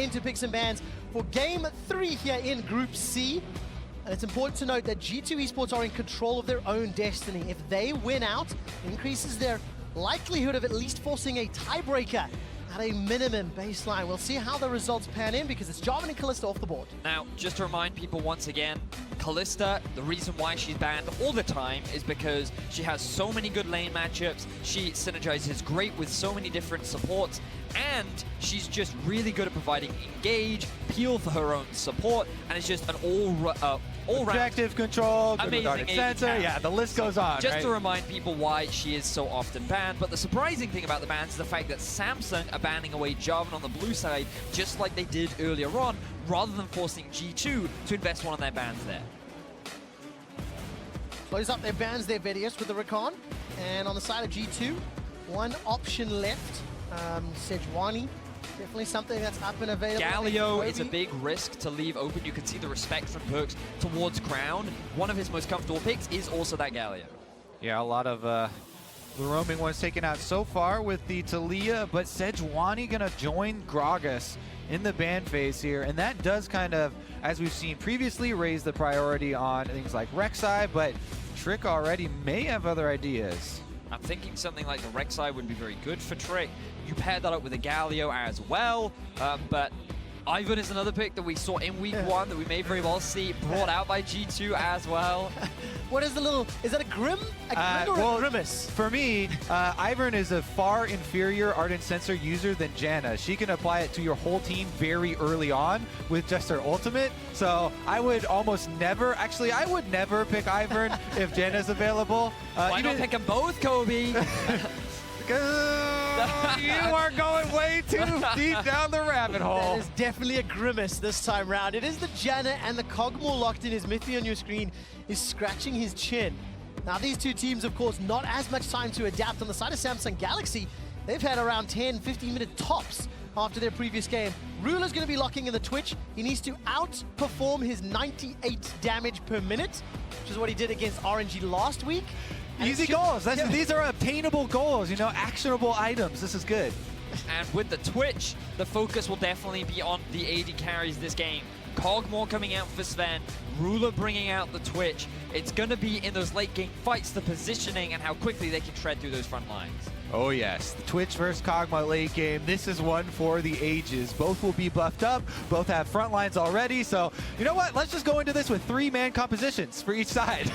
Into picks and bans for Game 3 here in Group C. And it's important to note that G2 Esports are in control of their own destiny. If they win out, it increases their likelihood of at least forcing a tiebreaker at a minimum baseline. We'll see how the results pan in because it's Jarvan and Kalista off the board. Now, just to remind people once again, Kalista, the reason why she's banned all the time is because she has so many good lane matchups, she synergizes great with so many different supports, and she's just really good at providing engage, peel for her own support, and it's just an all-round objective control, amazing sensor, yeah, the list goes on. Just to remind people why she is so often banned, but the surprising thing about the bans is the fact that Samsung are banning away Jarvan on the blue side, just like they did earlier on, rather than forcing G2 to invest one of their bans there. Close up their bans, their Vedius with the Rakan. And on the side of G2, one option left. Sejuani, definitely something that's up and available. Galio is a big risk to leave open. You can see the respect from Perkz towards Crown. One of his most comfortable picks is also that Galio. Yeah, a lot of the roaming ones taken out so far with the Talia, but Sejuani gonna join Gragas in the ban phase here, and that does kind of, as we've seen previously, raise the priority on things like Rek'Sai, but Trick already may have other ideas. I'm thinking something like the Rek'Sai would be very good for Trick. You pair that up with a Galio as well, but Ivern is another pick that we saw in week 1 that we may very well see brought out by G2 as well. What is the little, is that a Grim? A Grim or a Grimace? For me, Ivern is a far inferior Ardent Sensor user than Janna. She can apply it to your whole team very early on with just her ultimate. So I would almost never, actually I would never pick Ivern if Janna's available. Why not pick them both, Kobe? You are going way too deep down the rabbit hole. That is definitely a Grimace this time round. It is the Janna and the Kog'Maw locked in. His Mythi on your screen is scratching his chin. Now these two teams, of course, not as much time to adapt. On the side of Samsung Galaxy, they've had around 10, 15-minute tops after their previous game. Ruler's going to be locking in the Twitch. He needs to outperform his 98 damage per minute, which is what he did against RNG last week. Easy goals. These are obtainable goals, you know, actionable items. This is good. And with the Twitch, the focus will definitely be on the AD carries this game. Kog'Maw coming out for Sven, Ruler bringing out the Twitch. It's going to be in those late game fights, the positioning, and how quickly they can tread through those front lines. Oh yes, the Twitch versus Kog'Maw late game. This is one for the ages. Both will be buffed up. Both have front lines already. So, you know what? Let's just go into this with 3-man compositions for each side.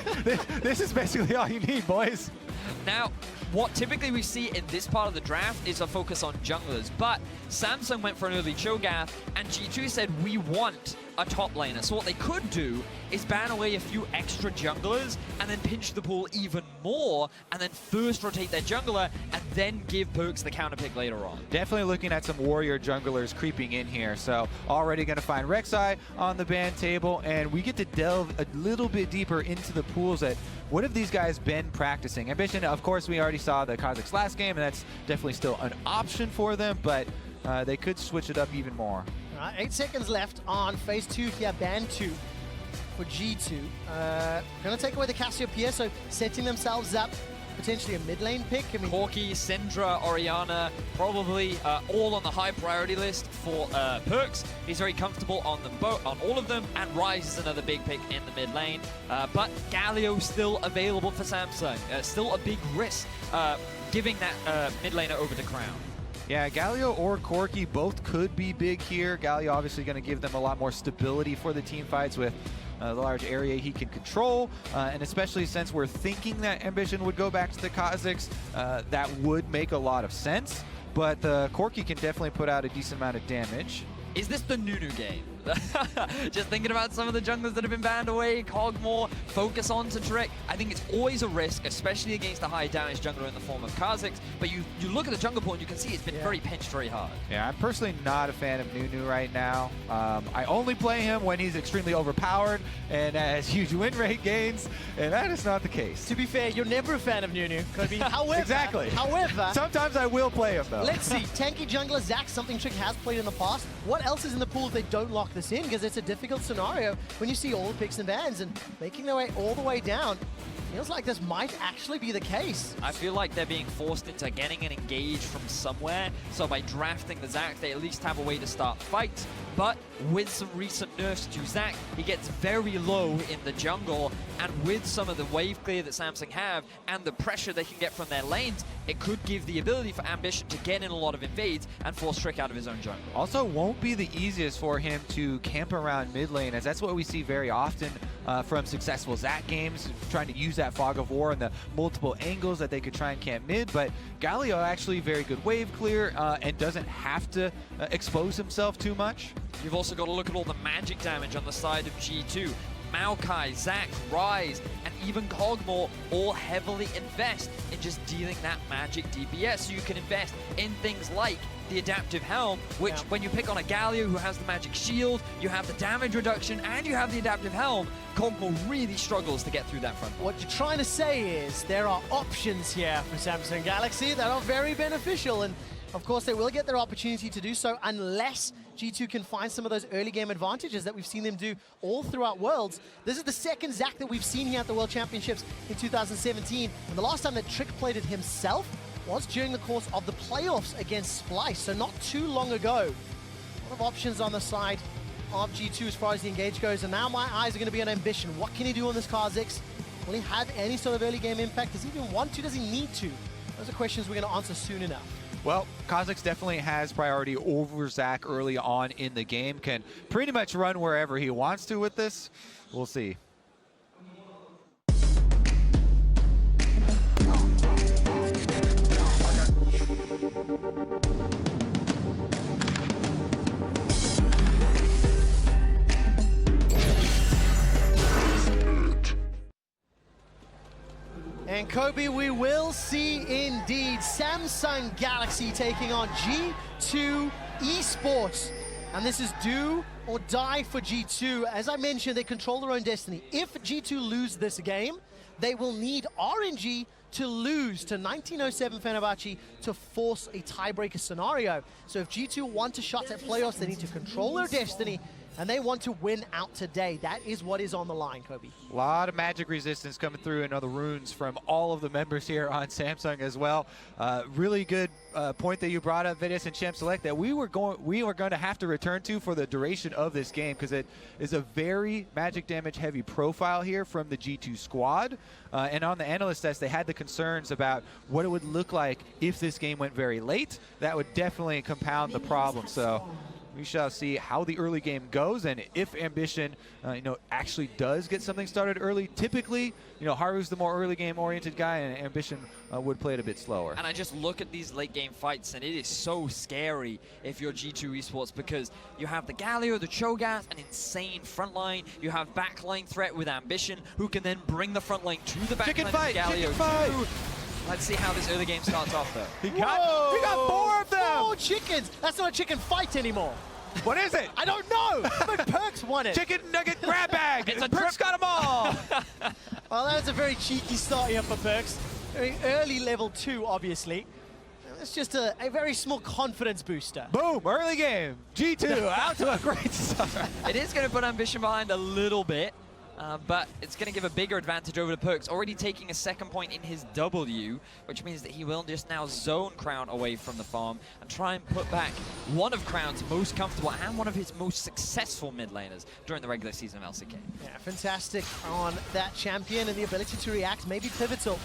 This is basically all you need, boys. Now, what typically we see in this part of the draft is a focus on junglers, but Samsung went for an early Cho'Gath, and G2 said, we want a top laner. So what they could do is ban away a few extra junglers and then pinch the pool even more, and then first rotate their jungler, and then give Perkz the counter pick later on. Definitely looking at some warrior junglers creeping in here. So already going to find Rek'Sai on the ban table, and we get to delve a little bit deeper into the pools that what have these guys been practicing? Ambition, of course, we already saw the Kazakhs last game, and that's definitely still an option for them, but they could switch it up even more. All right, 8 seconds left on phase 2 here, ban 2 for G2. Gonna take away the Cassiopeia, so setting themselves up potentially a mid lane pick. I mean, Corki, Syndra, Orianna, probably all on the high priority list for Perkz. He's very comfortable on them on all of them, and Ryze is another big pick in the mid lane. But Galio still available for Samsung. Still a big risk giving that mid laner over to Crown. Yeah, Galio or Corki both could be big here. Galio obviously going to give them a lot more stability for the team fights with the large area he can control, and especially since we're thinking that Ambition would go back to the Kazakhs, that would make a lot of sense. But the Corki can definitely put out a decent amount of damage. Is this the Nunu game? Just thinking about some of the junglers that have been banned away, Kog'Maw, focus on to Trick. I think it's always a risk, especially against a high damage jungler in the form of Kazakhs, but you look at the jungle pool and you can see it's been very pinched very hard. Yeah, I'm personally not a fan of Nunu right now. I only play him when he's extremely overpowered and has huge win rate gains, and that is not the case. to be fair, you're never a fan of Nunu, Kobe. However, exactly. However, sometimes I will play him though. Let's see, tanky jungler Zac, something Trick has played in the past. What else is in the pool if they don't lock this in? Because it's a difficult scenario when you see all the picks and bans and making their way all the way down. Feels like this might actually be the case. I feel like they're being forced into getting an engage from somewhere. So by drafting the Zac, they at least have a way to start fights. But with some recent nerfs to Zac, he gets very low in the jungle. And with some of the wave clear that Samsung have and the pressure they can get from their lanes, it could give the ability for Ambition to get in a lot of invades and force Trick out of his own jungle. Also, won't be the easiest for him to camp around mid lane, as that's what we see very often from successful Zac games, trying to use that fog of war and the multiple angles that they could try and camp mid. But Galio actually very good wave clear and doesn't have to expose himself too much. You've also got to look at all the magic damage on the side of G2. Maokai, Zac, Ryze, and even Kog'Maw all heavily invest in just dealing that magic DPS. So you can invest in things like the adaptive helm, which when you pick on a Galio who has the magic shield, you have the damage reduction, and you have the adaptive helm, Kog'Maw really struggles to get through that front line. What you're trying to say is there are options here for Samsung Galaxy that are very beneficial, and of course they will get their opportunity to do so unless G2 can find some of those early game advantages that we've seen them do all throughout Worlds. This is the second Zac that we've seen here at the World Championships in 2017, and the last time that Trick played it himself was during the course of the playoffs against Splice, so not too long ago. A lot of options on the side of G2 as far as the engage goes, and now my eyes are going to be on Ambition. What can he do on this Kha'Zix? Will he have any sort of early game impact? Does he even want to? Does he need to? Those are questions we're going to answer soon enough. Well, Kha'Zix definitely has priority over Zac early on in the game. Can pretty much run wherever he wants to with this. We'll see. And Kobe, we will see indeed Samsung Galaxy taking on G2 Esports. And this is do or die for G2. As I mentioned, they control their own destiny. If G2 lose this game, they will need RNG to lose to 1907 Fenerbahce to force a tiebreaker scenario. So if G2 want a shot at playoffs, they need to control their destiny, and they want to win out today. That is what is on the line, Kobe. A lot of magic resistance coming through and other runes from all of the members here on Samsung as well. Really good point that you brought up, Vidius and Champ Select, that we were going to have to return to for the duration of this game, because it is a very magic damage heavy profile here from the G2 squad. And on the analyst test, they had the concerns about what it would look like if this game went very late. That would definitely compound the problem. So we shall see how the early game goes, and if Ambition, actually does get something started early. Typically, Haru's the more early game oriented guy, and Ambition would play it a bit slower. And I just look at these late game fights, and it is so scary if you're G2 Esports, because you have the Galio, the Cho'Gath, an insane front line. You have backline threat with Ambition, who can then bring the front line to the backline of Galio too. Let's see how this early game starts off, though. He got 4 of them! 4 chickens! That's not a chicken fight anymore. What is it? I don't know, but Perks won it. Chicken nugget grab bag! Perks got them all! Well, that was a very cheeky start here for Perks. Very early level 2, obviously. It's just a very small confidence booster. Boom, early game. G2 out to a great start. It is going to put Ambition behind a little bit. But it's going to give a bigger advantage over to Perks, already taking a second point in his W, which means that he will just now zone Crown away from the farm and try and put back one of Crown's most comfortable and one of his most successful mid laners during the regular season of LCK. Yeah, fantastic on that champion, and the ability to react may be pivotal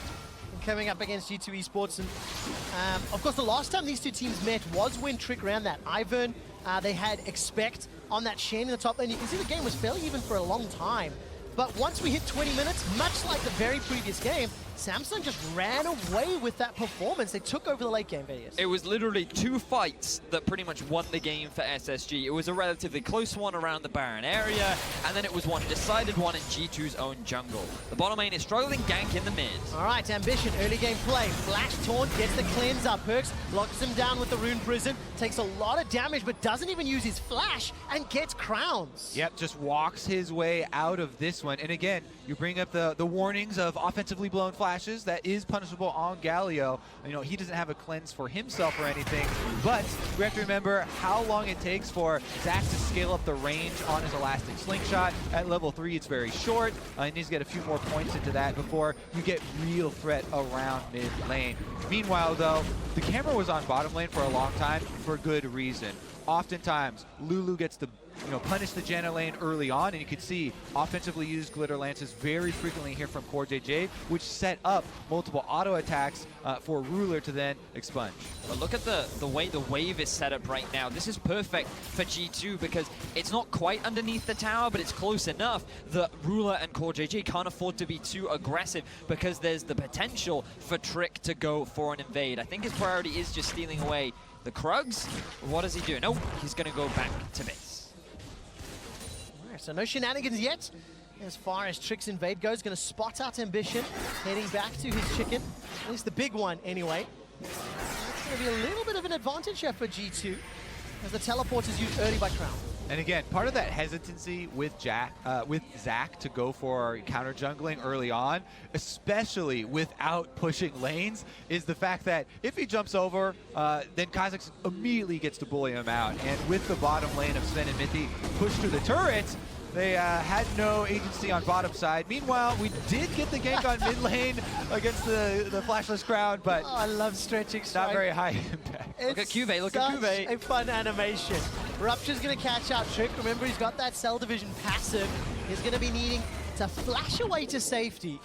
in coming up against G2 Esports. And of course, the last time these two teams met was when Trick ran that Ivern. They had Expect on that Shen in the top lane. You can see the game was fairly even for a long time. But once we hit 20 minutes, much like the very previous game, Samsung just ran away with that performance. They took over the late game, Vidius. It was literally 2 fights that pretty much won the game for SSG. It was a relatively close one around the Baron area, and then it was one decided one in G2's own jungle. The bottom lane is struggling, gank in the mid. All right, Ambition, early game play. Flash Taunt gets the cleanse up. Perks locks him down with the Rune Prison, takes a lot of damage, but doesn't even use his flash, and gets crowns. Yep, just walks his way out of this one. one. And again, you bring up the warnings of offensively blown flashes. That is punishable on Galio. You know, he doesn't have a cleanse for himself or anything, but we have to remember how long it takes for Zach to scale up the range on his elastic slingshot. At level 3, it's very short. He needs to get a few more points into that before you get real threat around mid lane. Meanwhile, though, the camera was on bottom lane for a long time for good reason. Oftentimes, Lulu gets to punish the Janna lane early on, and you could see offensively used glitter lances very frequently here from Core JJ, which set up multiple auto attacks for Ruler to then expunge. But look at the way the wave is set up right now. This is perfect for G2 because it's not quite underneath the tower, but it's close enough that Ruler and Core JJ can't afford to be too aggressive because there's the potential for Trick to go for an invade. I think his priority is just stealing away the Krugs. What does he do? Nope, he's going to go back to base. Alright, so no shenanigans yet. As far as Trick's invade goes, going to spot out Ambition, heading back to his chicken. At least the big one, anyway. That's going to be a little bit of an advantage here for G2, as the teleport is used early by Crown. And again, part of that hesitancy with Zach to go for counter jungling early on, especially without pushing lanes, is the fact that if he jumps over, then Kha'Zix immediately gets to bully him out. And with the bottom lane of Sven and Mithy pushed to the turrets, they had no agency on bottom side. Meanwhile, we did get the gank on mid lane against the flashless crowd, but I love stretching strike. Not very high impact. Look at Cuvée, look at Cuvée. A fun animation. Rupture's going to catch out Trick. Remember, he's got that Cell Division passive. He's going to be needing to flash away to safety,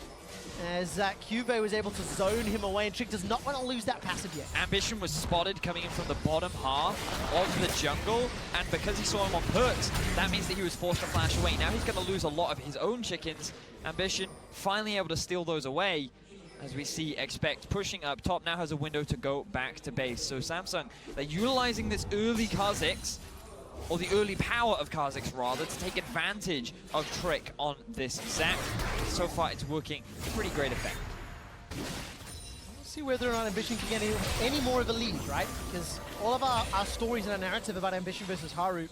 as Cuvée was able to zone him away, and Trick does not want to lose that passive yet. Ambition was spotted coming in from the bottom half of the jungle, and because he saw him on perks, that means that he was forced to flash away. Now he's going to lose a lot of his own chickens. Ambition finally able to steal those away, as we see Expect pushing up top, now has a window to go back to base. So Samsung, they're utilizing this early Kha'Zix, or the early power of Kha'Zix rather, to take advantage of Trick on this Zach. So far it's working pretty great effect. We'll see whether or not Ambition can get any more of a lead, right? Because all of our stories and our narrative about Ambition versus Haru,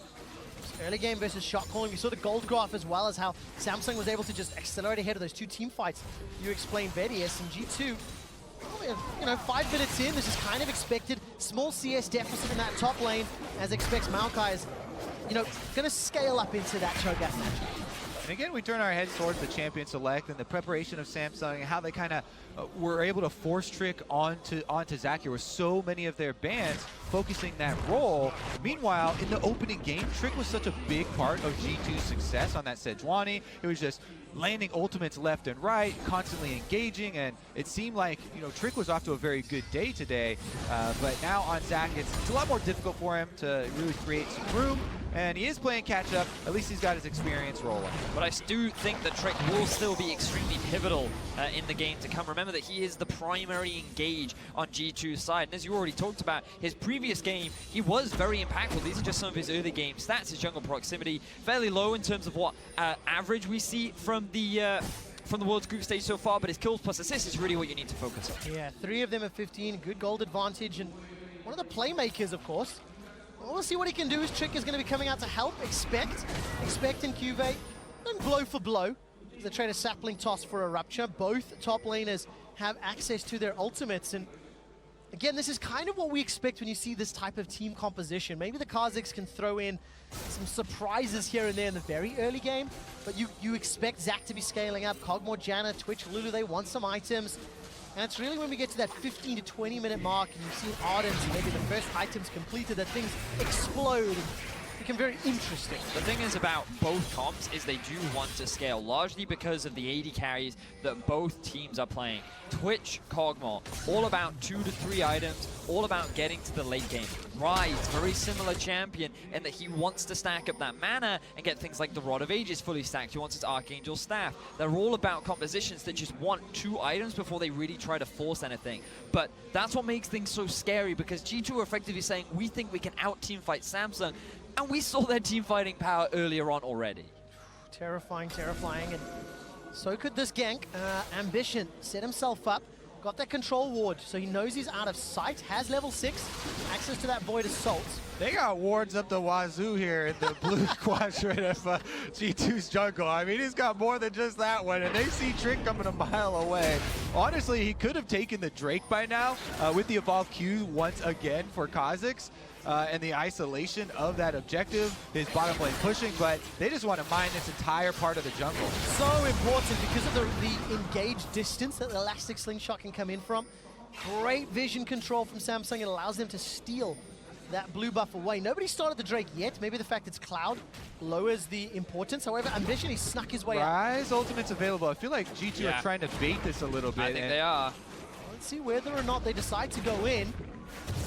early game versus shot calling, we saw the gold graph as well as how Samsung was able to just accelerate ahead of those two team fights. You explained Vedius and G2. You know, 5 minutes in, this is kind of expected. Small CS deficit in that top lane, as expects Maokai is, going to scale up into that Cho'Gath matchup. And again, we turn our heads towards the champion select and the preparation of Samsung and how they kind of were able to force Trick onto Zach here with so many of their bans focusing that role. Meanwhile, in the opening game, Trick was such a big part of G2's success on that Sejuani. It was just landing ultimates left and right, constantly engaging, and it seemed like Trick was off to a very good day today. But now on Zach, it's a lot more difficult for him to really create some room. And he is playing catch-up. At least he's got his experience rolling. But I do think that Trick will still be extremely pivotal in the game to come. Remember that he is the primary engage on G2's side. And as you already talked about, his previous game, he was very impactful. These are just some of his early game stats. His jungle proximity, fairly low in terms of what average we see from the World's Group stage so far, but his kills plus assists is really what you need to focus on. Yeah, 3 of them at 15, good gold advantage, and one of the playmakers, of course. We'll see what he can do. His Trick is going to be coming out to help. Expect and Cuvée, and blow for blow. They trade a sapling toss for a Rupture. Both top laners have access to their ultimates, and again, this is kind of what we expect when you see this type of team composition. Maybe the Kha'Zix can throw in some surprises here and there in the very early game, but you expect Zach to be scaling up. Kog'Maw, Janna, Twitch, Lulu, they want some items. And it's really when we get to that 15 to 20 minute mark and you've seen Ardent, maybe the first items completed, that things explode and become very interesting. The thing is about both comps is they do want to scale, largely because of the AD carries that both teams are playing. Twitch, Kog'Maw, all about 2 to 3 items, all about getting to the late game. Rise, very similar champion in that he wants to stack up that mana and get things like the Rod of Ages fully stacked. He wants his Archangel Staff. They're all about compositions that just want 2 items before they really try to force anything. But that's what makes things so scary, because G2 are effectively saying, we think we can out-team fight Samsung, and we saw their team fighting power earlier on already. Terrifying, terrifying, and so could this gank. Ambition set himself up. Got that control ward, so he knows he's out of sight. Has level 6, access to that Void Assault. They got wards up the wazoo here in the blue quadrant of G2's jungle. I mean, he's got more than just that one, and they see Trick coming a mile away. Honestly, he could have taken the Drake by now with the Evolve Q once again for Kha'Zix. And the isolation of that objective, his bottom lane pushing, but they just want to mine this entire part of the jungle. So important because of the engaged distance that the Elastic Slingshot can come in from. Great vision control from Samsung. It allows them to steal that blue buff away. Nobody started the Drake yet. Maybe the fact it's Cloud lowers the importance. However, Ambition, he snuck his way out. Rise ultimate's available. I feel like G2 are trying to bait this a little bit. I think they are. Let's see whether or not they decide to go in.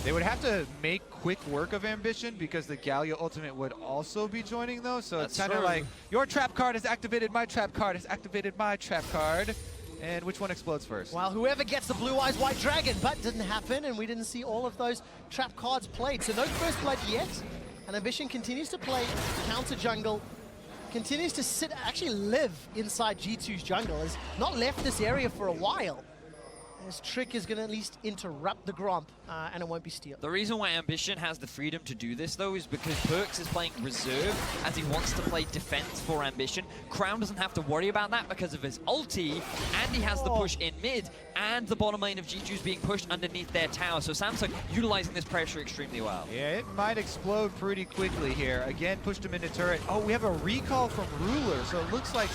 They would have to make quick work of Ambition because the Galio ultimate would also be joining though. So it's kind of like, your trap card is activated, my trap card is activated, my trap card. And which one explodes first? Well, whoever gets the Blue Eyes White Dragon, but didn't happen, and we didn't see all of those trap cards played. So no first blood yet, and Ambition continues to play counter jungle, continues to sit, actually live inside G2's jungle, has not left this area for a while. This Trick is going to at least interrupt the Gromp, and it won't be steal. The reason why Ambition has the freedom to do this, though, is because Perkz is playing reserve as he wants to play defense for Ambition. Crown doesn't have to worry about that because of his ulti, and he has the push in mid, and the bottom lane of G2 is being pushed underneath their tower. So Samsung utilizing this pressure extremely well. Yeah, it might explode pretty quickly here. Again, pushed him into turret. Oh, we have a recall from Ruler, so it looks like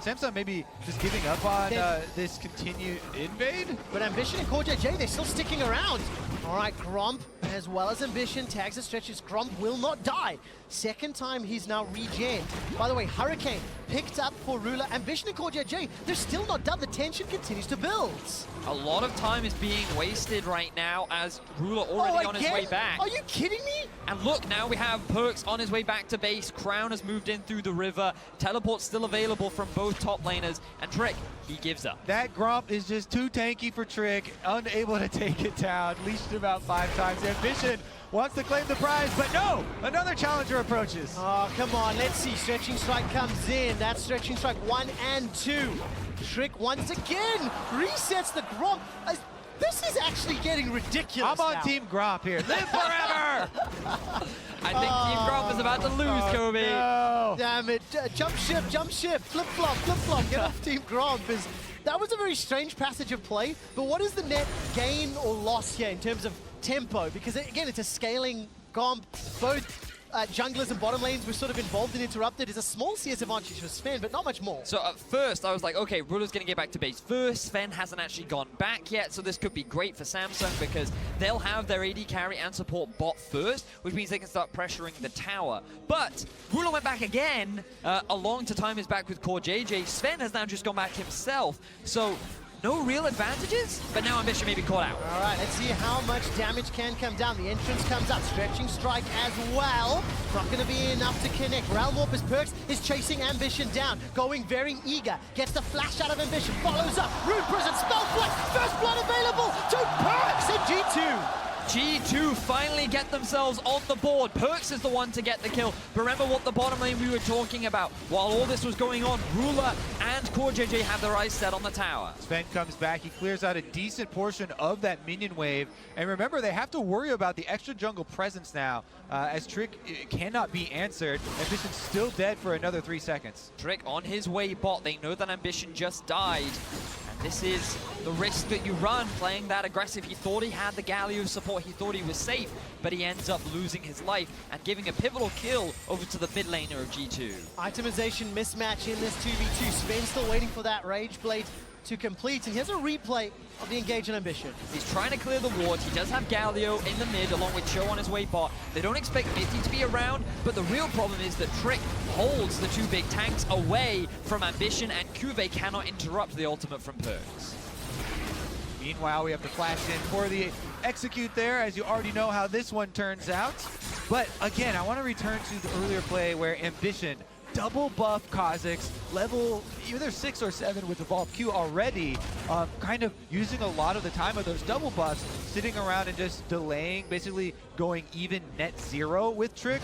Samsung maybe just giving up on this continued invade. But Ambition and CoreJJ, they're still sticking around. All right, Gromp, as well as Ambition, tags and stretches. Gromp will not die. Second time he's now regened. By the way, Hurricane picked up for Ruler. Ambition and CoreJJ, they're still not done. The tension continues to build. A lot of time is being wasted right now as Ruler already on his way back. Are you kidding me? And look, now we have Perkz on his way back to base. Crown has moved in through the river. Teleport's still available from both top laners. And Trick, he gives up. That Gromp is just too tanky for Trick, unable to take it down. Leashed about 5 times. Ambition wants to claim the prize, but no! Another challenger approaches. Oh, come on, let's see. Stretching Strike comes in. That's Stretching Strike 1 and 2. Trick once again resets the Gromp. This is actually getting ridiculous. I'm on now. Team Gromp here. Live forever! I think Team Gromp is about to lose, Kobe. No. Damn it. Jump ship, flip-flop, flip-flop. Get off Team Gromp. That was a very strange passage of play, but what is the net gain or loss here in terms of tempo? Because again, it's a scaling Gromp. Both junglers and bottom lanes were sort of involved and interrupted. It's a small CS advantage for Sven, but not much more. So at first, I was like, okay, Ruler's going to get back to base first. Sven hasn't actually gone back yet, so this could be great for Samsung because they'll have their AD carry and support bot first, which means they can start pressuring the tower. But Ruler went back again. Along to time is back with CoreJJ. Sven has now just gone back himself. So no real advantages, but now Ambition may be caught out. All right, let's see how much damage can come down. The entrance comes up, Stretching Strike as well. Not going to be enough to connect. Realm Warp as Perkz is chasing Ambition down, going very eager. Gets the flash out of Ambition, follows up. Rune Prison, Spell Flight, first blood available to Perkz and G2. G2 finally get themselves on the board. Perkz is the one to get the kill. Remember what the bottom lane we were talking about. While all this was going on, Ruler and CoreJJ have their eyes set on the tower. Sven comes back, he clears out a decent portion of that minion wave. And remember, they have to worry about the extra jungle presence now, as Trick cannot be answered. Ambition's still dead for another 3 seconds. Trick on his way bot. They know that Ambition just died. This is the risk that you run playing that aggressive. He thought he had the Galio support, he thought he was safe, but he ends up losing his life and giving a pivotal kill over to the mid laner of G2. Itemization mismatch in this 2v2. Sven's still waiting for that Rage Blade to complete, and here's a replay of the engage and Ambition. He's trying to clear the ward. He does have Galio in the mid along with Cho on his way bot. They don't expect Mithy to be around, but the real problem is that Trick holds the 2 big tanks away from Ambition, and Cuvée cannot interrupt the ultimate from Perkz. Meanwhile, we have the flash in for the execute there, as you already know how this one turns out. But again, I want to return to the earlier play where Ambition double buff Kazakhs, level either 6 or 7 with Evolve Q already, kind of using a lot of the time of those double buffs, sitting around and just delaying, basically going even net 0 with Trick.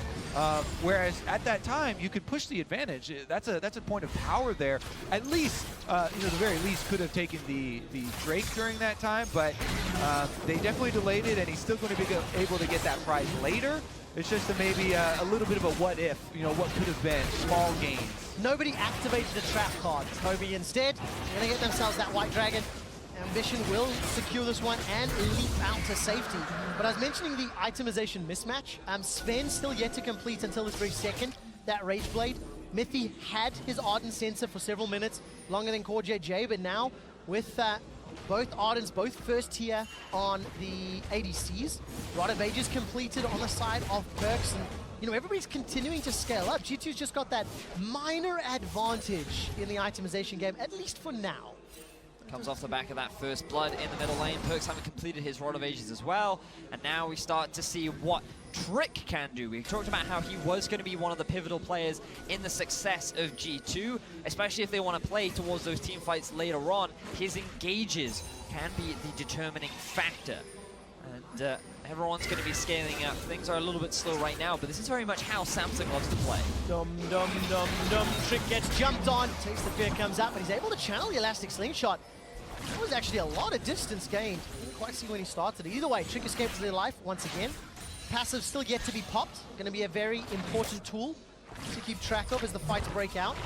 Whereas at that time, you could push the advantage. That's a point of power there. At least, the very least could have taken the Drake during that time, but they definitely delayed it, and he's still going to be able to get that prize later. It's just maybe a little bit of a what if, what could have been, small gains. Nobody activated the trap card. Toby instead, they're going to get themselves that White Dragon. Ambition will secure this one and leap out to safety. But I was mentioning the itemization mismatch. Sven still yet to complete until this very second that Rage Blade. Mithy had his Ardent Sensor for several minutes, longer than Core JJ, but now with both Ardents, both first tier on the ADCs. Rod of Ages completed on the side of Perks, and everybody's continuing to scale up. G2's just got that minor advantage in the itemization game, at least for now. Comes off the back of that first blood in the middle lane. Perks haven't completed his Rod of Ages as well, and now we start to see what Trick can do. We talked about how he was going to be one of the pivotal players in the success of G2, especially if they want to play towards those team fights later on. His engages can be the determining factor. And everyone's going to be scaling up. Things are a little bit slow right now, but this is very much how Samsung loves to play. Dum, dum, dum, dum. Trick gets jumped on. Takes the fear, comes up, but he's able to channel the Elastic Slingshot. That was actually a lot of distance gained. Didn't quite see when he started. Either way, Trick escapes their life once again. Passive still yet to be popped. Going to be a very important tool to keep track of as the fights break out.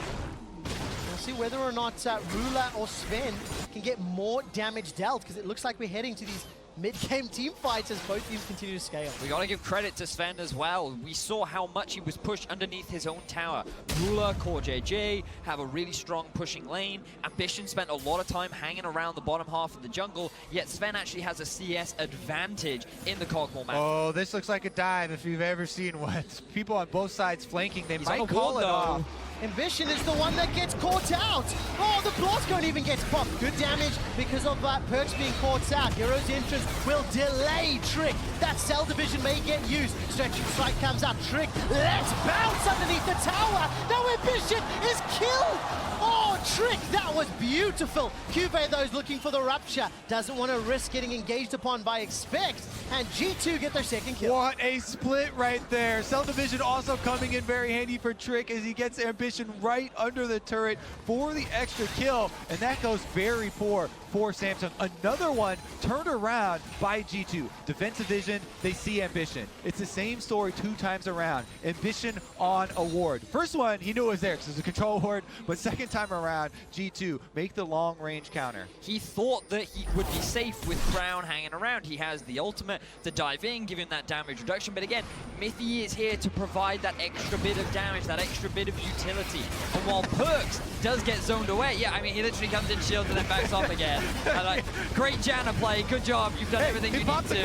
We'll see whether or not Ruler or Sven can get more damage dealt, because it looks like we're heading to these mid-game team fights as both teams continue to scale. We got to give credit to Sven as well. We saw how much he was pushed underneath his own tower. Ruler, Core JJ have a really strong pushing lane. Ambition spent a lot of time hanging around the bottom half of the jungle, yet Sven actually has a CS advantage in the Cogmore map. Oh, this looks like a dive if you've ever seen what people on both sides flanking. They He's might call it off. Ambition is the one that gets caught out. Oh, the blast don't even get popped. Good damage because of Perks being caught out. Hero's entrance will delay Trick. That Cell Division may get used. Stretching Strike comes out. Trick, let's bounce underneath the tower. Now Ambition is killed. Oh, Trick, that was beautiful. QV, though, is looking for the rupture. Doesn't want to risk getting engaged upon by Expect. And G2 get their second kill. What a split right there. Cell Division also coming in very handy for Trick as he gets Ambition right under the turret for the extra kill. And that goes very poor for Samsung. Another one turned around by G2. Defensive vision, they see Ambition. It's the same story 2 times around. Ambition on a ward. First one, he knew it was there because it was a control ward, but second time around, G2 make the long range counter. He thought that he would be safe with Crown hanging around. He has the ultimate to dive in, give him that damage reduction. But again, Mithy is here to provide that extra bit of damage, that extra bit of utility. And while Perks does get zoned away, yeah, I mean, he literally comes in shield and then backs off again. Great Janna play, good job. You've done everything you need to.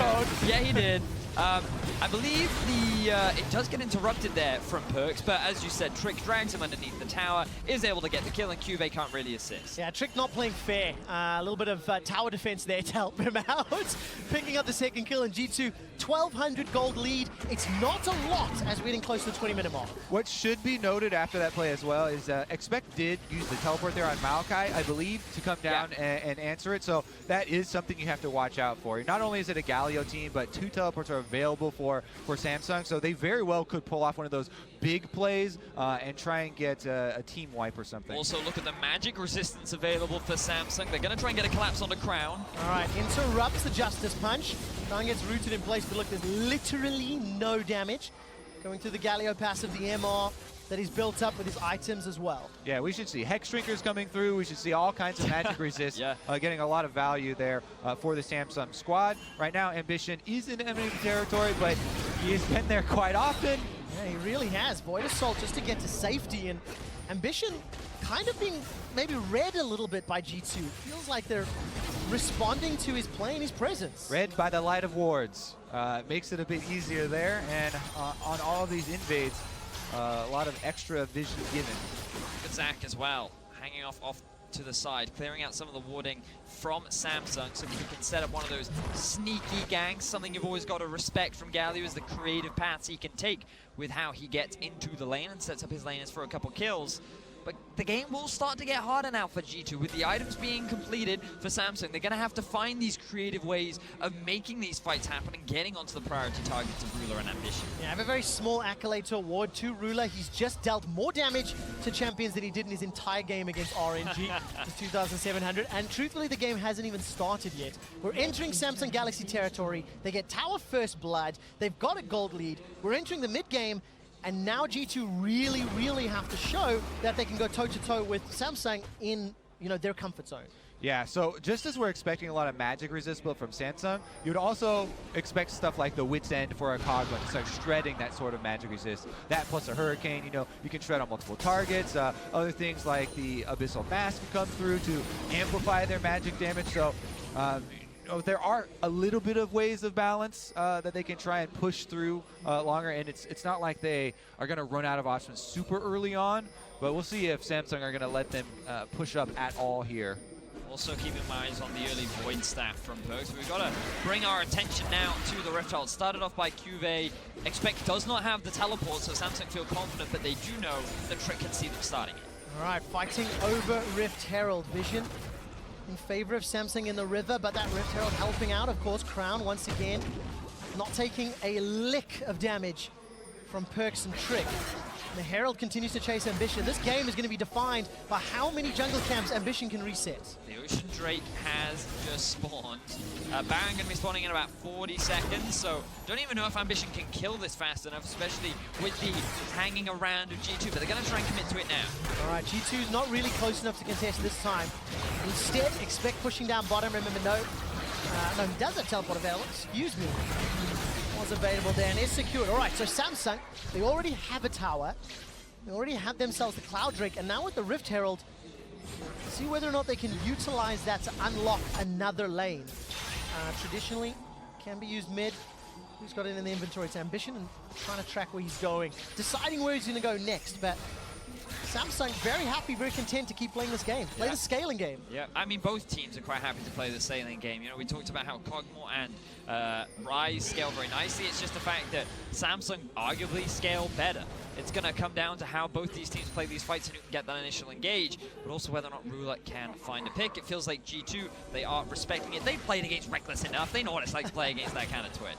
Yeah, he did. I believe it does get interrupted there from Perks, but as you said, Trick drags him underneath the tower, is able to get the kill, and QV can't really assist. Yeah, Trick not playing fair. A little bit of tower defense there to help him out. Picking up the second kill, and G2, 1,200 gold lead. It's not a lot as we're getting close to the 20-minute mark. What should be noted after that play as well is Expect did use the teleport there on Maokai, I believe, to come down and answer it. So that is something you have to watch out for. Not only is it a Galio team, but 2 teleports are available for Samsung. So they very well could pull off one of those big plays and try and get a team wipe or something. Also, look at the magic resistance available for Samsung. They're going to try and get a collapse on the Crown. All right, interrupts the Justice Punch. Crown gets rooted in place, but look, there's literally no damage. Going through the Galio passive, the MR that he's built up with his items as well. Yeah, we should see Hex Shrinkers coming through. We should see all kinds of magic resist, getting a lot of value there for the Samsung squad. Right now, Ambition is in enemy territory, but he has been there quite often. Yeah, he really has. Void Assault just to get to safety, and Ambition kind of being maybe read a little bit by G2. Feels like they're responding to his play and his presence. Read by the light of wards. Makes it a bit easier there, and on all of these invades, a lot of extra vision given. Good Zac as well, hanging off to the side, clearing out some of the warding from Samsung so we can set up one of those sneaky ganks. Something you've always got to respect from Galio is the creative paths he can take with how he gets into the lane and sets up his laners for a couple kills. But the game will start to get harder now for G2. With the items being completed for Samsung, they're going to have to find these creative ways of making these fights happen and getting onto the priority targets of Ruler and Ambition. Yeah, I have a very small accolade to award to Ruler. He's just dealt more damage to champions than he did in his entire game against RNG, just 2,700. And truthfully, the game hasn't even started yet. We're entering Samsung Galaxy territory. They get tower first blood. They've got a gold lead. We're entering the mid game. And now G2 really, really have to show that they can go toe-to-toe with Samsung in, their comfort zone. Yeah, so just as we're expecting a lot of magic resist build from Samsung, you would also expect stuff like the Wit's End for a Cogman to start shredding that sort of magic resist. That plus a Hurricane, you can shred on multiple targets. Other things like the Abyssal Mask can come through to amplify their magic damage. So there are a little bit of ways of balance that they can try and push through longer, and it's not like they are going to run out of options super early on, but we'll see if Samsung are going to let them push up at all here. Also keeping eyes on the early Void staff from both. We've got to bring our attention now to the Rift Herald. Started off by Cuvée. Expect does not have the teleport, so Samsung feel confident, but they do know that Trick can see them starting it. All right, fighting over Rift Herald. Vision in favor of Samsung in the river, but that Rift Herald helping out, of course. Crown, once again, not taking a lick of damage from Perks and Trick. And the Herald continues to chase Ambition. This game is going to be defined by how many jungle camps Ambition can reset. The Ocean Drake has just spawned. Baron going to be spawning in about 40 seconds, so don't even know if Ambition can kill this fast enough, especially with the hanging around of G2, but they're going to try and commit to it now. All right, G2's not really close enough to contest this time. Instead, expect pushing down bottom. Remember, no, he does have teleport available. Excuse me. Was available there and is secured. All right, so Samsung, they already have a tower. They already have themselves the Cloud Drake, and now with the Rift Herald, see whether or not they can utilize that to unlock another lane. Traditionally, can be used mid. Who's got it in the inventory? It's Ambition and trying to track where he's going. Deciding where he's going to go next, but Samsung very happy, very content to keep playing this game. Play the scaling game. Yeah, I mean, both teams are quite happy to play the scaling game. We talked about how Kog'Maw and Rise scale very nicely. It's just the fact that Samsung arguably scale better. It's going to come down to how both these teams play these fights and who can get that initial engage, but also whether or not Ruler can find a pick. It feels like G2, they are respecting it. They've played against Reckless enough. They know what it's like to play against that kind of Twitch.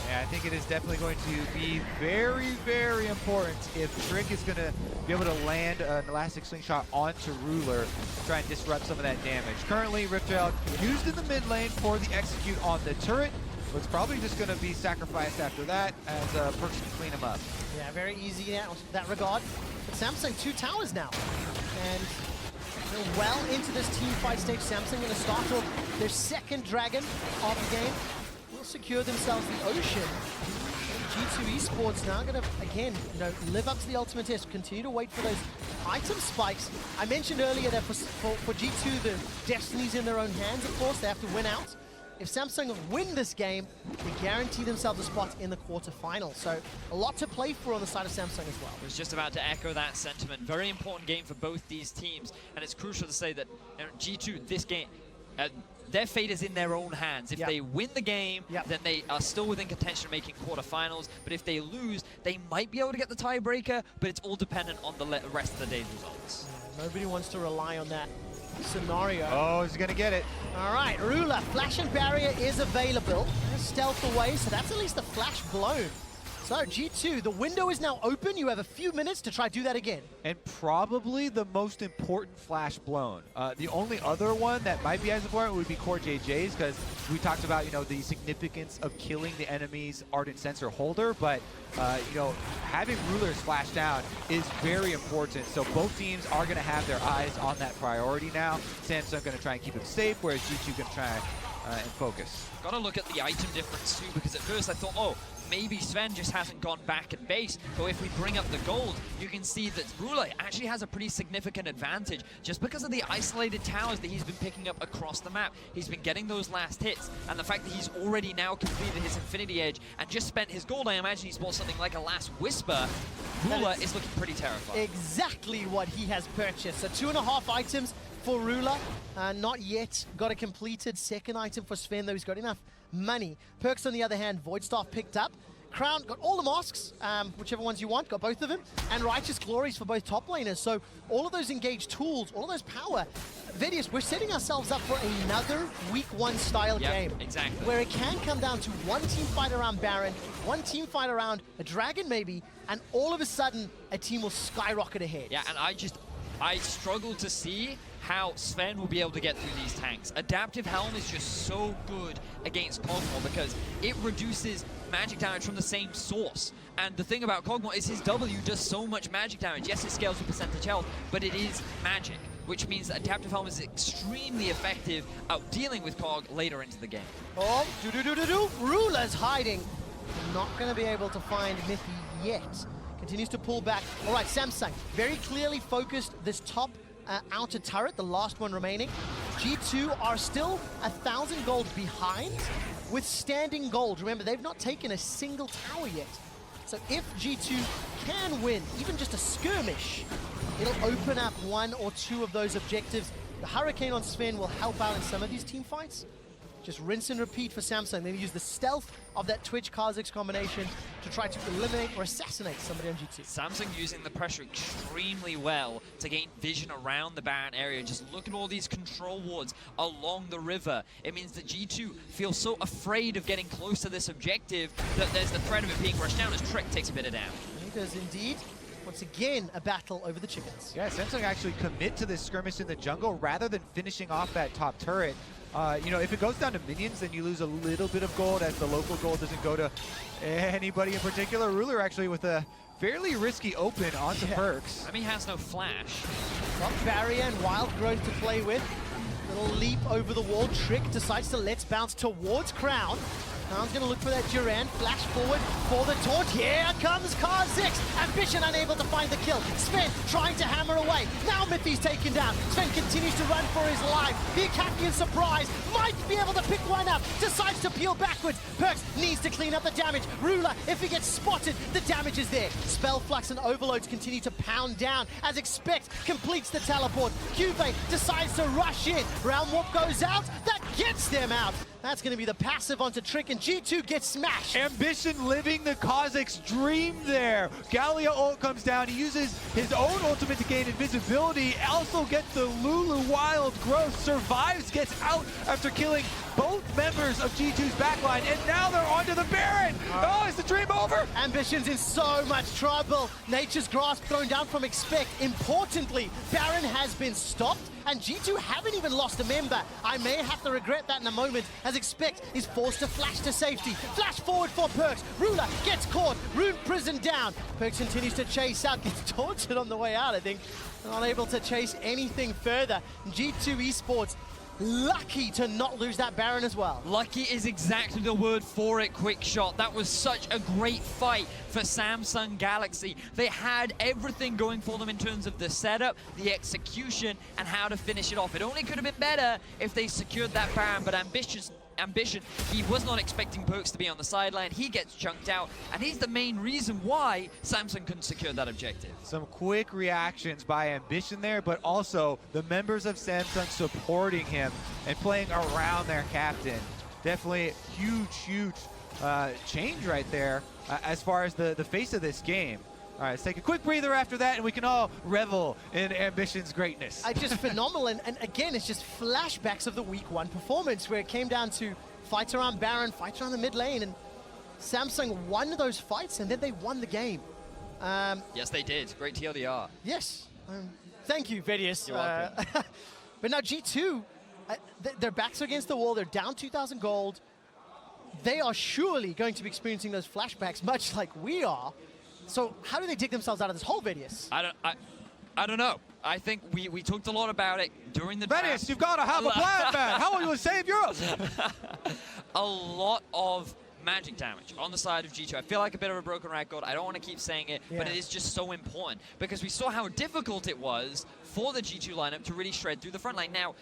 Yeah, I think it is definitely going to be very, very important if Trick is going to be able to land an Elastic Slingshot onto Ruler to try and disrupt some of that damage. Currently, Rift Herald used in the mid lane for the execute on the turret, but it's probably just going to be sacrificed after that as Perks can clean him up. Yeah, very easy in that regard. But Samsung 2 towers now. And they're well into this team fight stage. Samsung going to start off their second dragon of the game. Will secure themselves the Ocean. G2 Esports now going to, again, live up to the ultimate test. Continue to wait for those item spikes. I mentioned earlier that for G2, the destiny's in their own hands, of course. They have to win out. If Samsung win this game, they guarantee themselves a spot in the quarterfinal. So a lot to play for on the side of Samsung as well. I was just about to echo that sentiment. Very important game for both these teams, and it's crucial to say that G2, this game, their fate is in their own hands. If they win the game, then they are still within contention of making quarterfinals. But if they lose, they might be able to get the tiebreaker, but it's all dependent on the rest of the day's results. Yeah, nobody wants to rely on that scenario. Oh, he's gonna get it. All right, Ruler, Flash and Barrier is available. Stealth away, so that's at least a flash blown. So G2, the window is now open. You have a few minutes to try to do that again. And probably the most important flash blown. The only other one that might be as important would be Core JJ's, because we talked about, the significance of killing the enemy's Ardent Sensor holder, but, having Rulers flash down is very important. So both teams are going to have their eyes on that priority now. Samsung going to try and keep it safe, whereas G2 going to try and focus. Got to look at the item difference too, because at first I thought, oh, maybe Sven just hasn't gone back in base, but if we bring up the gold, you can see that Ruler actually has a pretty significant advantage just because of the isolated towers that he's been picking up across the map. He's been getting those last hits, and the fact that he's already now completed his Infinity Edge and just spent his gold, I imagine he's bought something like a Last Whisper. Ruler is looking pretty terrifying. Exactly what he has purchased. So 2.5 items for Ruler. Not yet got a completed second item for Sven, though he's got enough money. Perks, on the other hand, Void Staff picked up. Crown got all the masks, whichever ones you want, got both of them, and Righteous Glories for both top laners. So all of those engaged tools, all of those power. Vidius, we're setting ourselves up for another week 1 style game. Exactly. Where it can come down to one team fight around Baron, one team fight around a Dragon maybe, and all of a sudden a team will skyrocket ahead. Yeah, and I struggle to see how Sven will be able to get through these tanks. Adaptive Helm is just so good against Kog'Maw because it reduces magic damage from the same source. And the thing about Kog'Maw is his W does so much magic damage. Yes, it scales with percentage health, but it is magic, which means that Adaptive Helm is extremely effective at dealing with Kog later into the game. Oh, Ruler's hiding. Not going to be able to find Miffy yet. Continues to pull back. All right, Samsung very clearly focused this top outer turret, the last one remaining. G2 are still 1,000 gold behind with standing gold. Remember, they've not taken a single tower yet. So if G2 can win, even just a skirmish, it'll open up 1 or 2 of those objectives. The Hurricane on Sven will help out in some of these team fights. Just rinse and repeat for Samsung. They use the stealth of that Twitch Kha'Zix combination to try to eliminate or assassinate somebody on G2. Samsung using the pressure extremely well to gain vision around the Baron area. Just look at all these control wards along the river. It means that G2 feels so afraid of getting close to this objective that there's the threat of it being rushed down as Trick takes a bit of damage. He does indeed. Once again, a battle over the chickens. Yeah, Samsung actually commit to this skirmish in the jungle rather than finishing off that top turret. You know, if it goes down to minions, then you lose a little bit of gold as the local gold doesn't go to anybody in particular. Ruler actually with a fairly risky open onto Perks. I mean, he has no flash. Got barrier and wild growth to play with. Little leap over the wall. Trick decides to let's bounce towards Crown. Crown's gonna look for that Duran. Flash forward for the taunt. Here comes Kha'Zix. Ambition unable to find the kill. Sven trying to hammer away. Now Miffy's taken down. Sven continues to run for his life. The Akakian surprise might be able to pick one up. Decides to peel backwards. Perks needs to clean up the damage. Ruler, if he gets spotted, the damage is there. Spell Flux and Overloads continue to pound down as Expect completes the teleport. Cuvee decides to rush in. Realm Warp goes out. That gets them out. That's going to be the passive onto Trick, and G2 gets smashed. Ambition living the Kha'Zix dream there. Gallia ult comes down. He uses his own ultimate to gain invisibility. Also gets the Lulu wild growth. Survives, gets out after killing both members of G2's backline, and now they're onto the Baron. Oh, is the dream over? Ambition's in so much trouble. Nature's Grasp thrown down from Expect. Importantly, Baron has been stopped, and G2 haven't even lost a member. I may have to regret that in a moment, as Expect is forced to flash to safety. Flash forward for Perks. Ruler gets caught. Rune Prison down. Perks continues to chase out. Gets tortured on the way out, I think. Not able to chase anything further. G2 Esports lucky to not lose that Baron as well. Lucky is exactly the word for it, Quick Shot. That was such a great fight for Samsung Galaxy. They had everything going for them in terms of the setup, the execution, and how to finish it off. It only could have been better if they secured that Baron, but Ambition, he was not expecting Perks to be on the sideline. He gets chunked out, and he's the main reason why Samsung couldn't secure that objective. Some quick reactions by Ambition there, but also the members of Samsung supporting him and playing around their captain. Definitely huge change right there as far as the face of this game. All right, let's take a quick breather after that, and we can all revel in Ambition's greatness. Just phenomenal, and again, it's just flashbacks of the week 1 performance where it came down to fights around Baron, fights around the mid lane, and Samsung won those fights, and then they won the game. Yes, they did. Great TLDR. Yes. Thank you, Vidius. You're welcome. But now G2, their backs are against the wall. They're down 2,000 gold. They are surely going to be experiencing those flashbacks, much like we are. So how do they dig themselves out of this hole, Vidius? I don't know. I think we talked a lot about it during the draft. Vidius, you've got to have a plan, man. How will you save Europe? A lot of magic damage on the side of G2. I feel like a bit of a broken record. I don't want to keep saying it, but it is just so important because we saw how difficult it was for the G2 lineup to really shred through the front line. Now,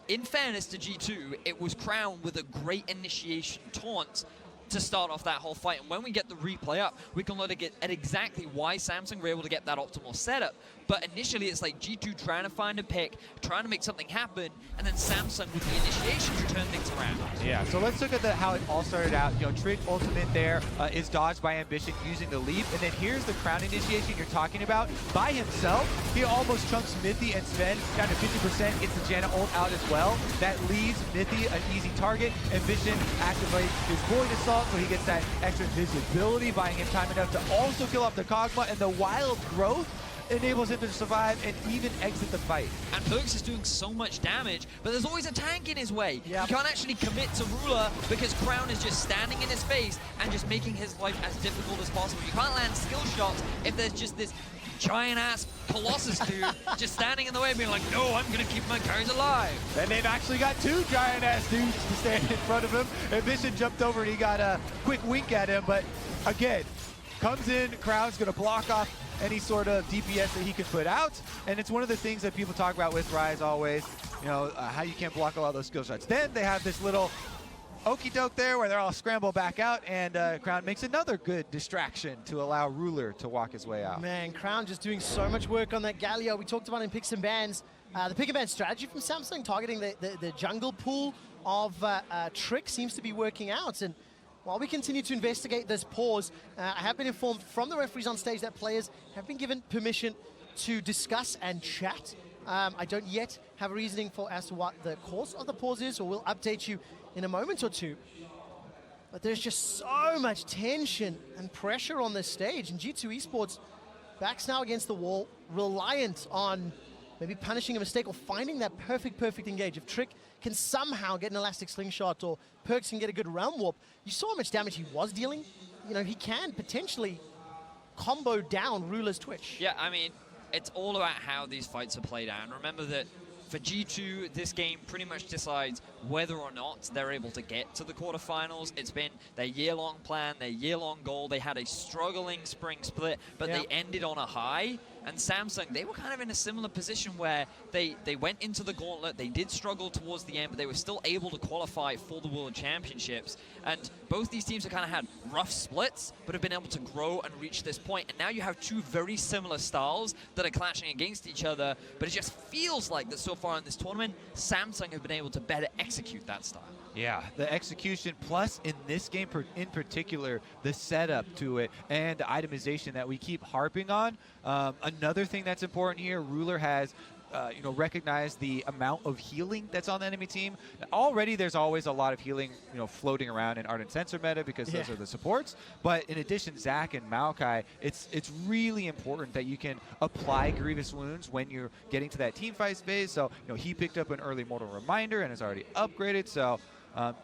in fairness to G2, it was crowned with a great initiation taunt to start off that whole fight, and when we get the replay up, we can look at exactly why Samsung were able to get that optimal setup. But initially, it's like G2 trying to find a pick, trying to make something happen, and then Samsung with the initiation to turn things around. Yeah, so let's look at how it all started out. You know, Trick ultimate there is dodged by Ambition using the leap, and then here's the crown initiation you're talking about. By himself, he almost chunks Mithy and Sven down to 50%, gets the Janna ult out as well. That leaves Mithy an easy target. Ambition activates his Void Assault, so he gets that extra visibility, buying him time enough to also kill off the Kog'Maw, and the wild growth enables him to survive and even exit the fight. And Perkz is doing so much damage, but there's always a tank in his way. Yep. He can't actually commit to Ruler because Crown is just standing in his face and just making his life as difficult as possible. You can't land skill shots if there's just this giant-ass Colossus dude just standing in the way being like, no, I'm going to keep my carries alive. And they've actually got two giant-ass dudes to stand in front of him. Ambition jumped over and he got a quick wink at him, but again, comes in, Crown's going to block off any sort of DPS that he could put out, and it's one of the things that people talk about with Rise always, you know, how you can't block a lot of those skill shots. Then they have this little okey doke there where they're all scramble back out, and Crown makes another good distraction to allow Ruler to walk his way out. Man, Crown just doing so much work on that Galio. We talked about in picks and bans. The pick and ban strategy from Samsung targeting the jungle pool of Trick seems to be working out. And while we continue to investigate this pause, I have been informed from the referees on stage that players have been given permission to discuss and chat. I don't yet have a reasoning as to what the cause of the pause is, or we'll update you in a moment or two. But there's just so much tension and pressure on this stage, and G2 Esports backs now against the wall, reliant on maybe punishing a mistake or finding that perfect engage. If Trick can somehow get an elastic slingshot or Perkz can get a good realm warp, you saw how much damage he was dealing. You know, he can potentially combo down Ruler's Twitch. Yeah, I mean, it's all about how these fights are played out. And remember that for G2, this game pretty much decides whether or not they're able to get to the quarterfinals. It's been their year-long plan, their year-long goal. They had a struggling spring split, but they ended on a high. And Samsung, they were kind of in a similar position where they went into the gauntlet. They did struggle towards the end, but they were still able to qualify for the World Championships. And both these teams have kind of had rough splits, but have been able to grow and reach this point. And now you have two very similar styles that are clashing against each other. But it just feels like that so far in this tournament, Samsung have been able to better execute that style. Yeah, the execution, plus in this game in particular, the setup to it and the itemization that we keep harping on. Another thing that's important here, Ruler has you know, recognized the amount of healing that's on the enemy team. Already there's always a lot of healing, you know, floating around in Ardent Sensor meta because those are the supports. But in addition, Zac and Maokai, it's really important that you can apply Grievous Wounds when you're getting to that team fight phase. So, you know, he picked up an early Mortal Reminder and is already upgraded. So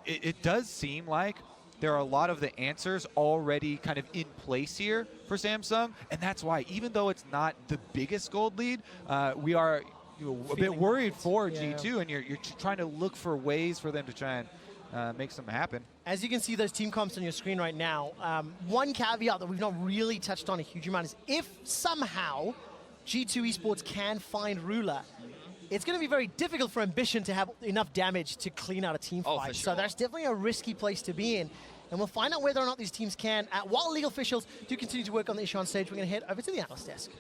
it does seem like there are a lot of the answers already kind of in place here for Samsung, and that's why, even though it's not the biggest gold lead, we are a bit worried for G2, and you're trying to look for ways for them to try and make something happen. As you can see those team comps on your screen right now, one caveat that we've not really touched on a huge amount is if somehow G2 Esports can find Ruler, it's going to be very difficult for Ambition to have enough damage to clean out a team fight. For sure. So that's definitely a risky place to be in. And we'll find out whether or not these teams can. While legal officials do continue to work on the issue on stage, we're going to head over to the analyst desk.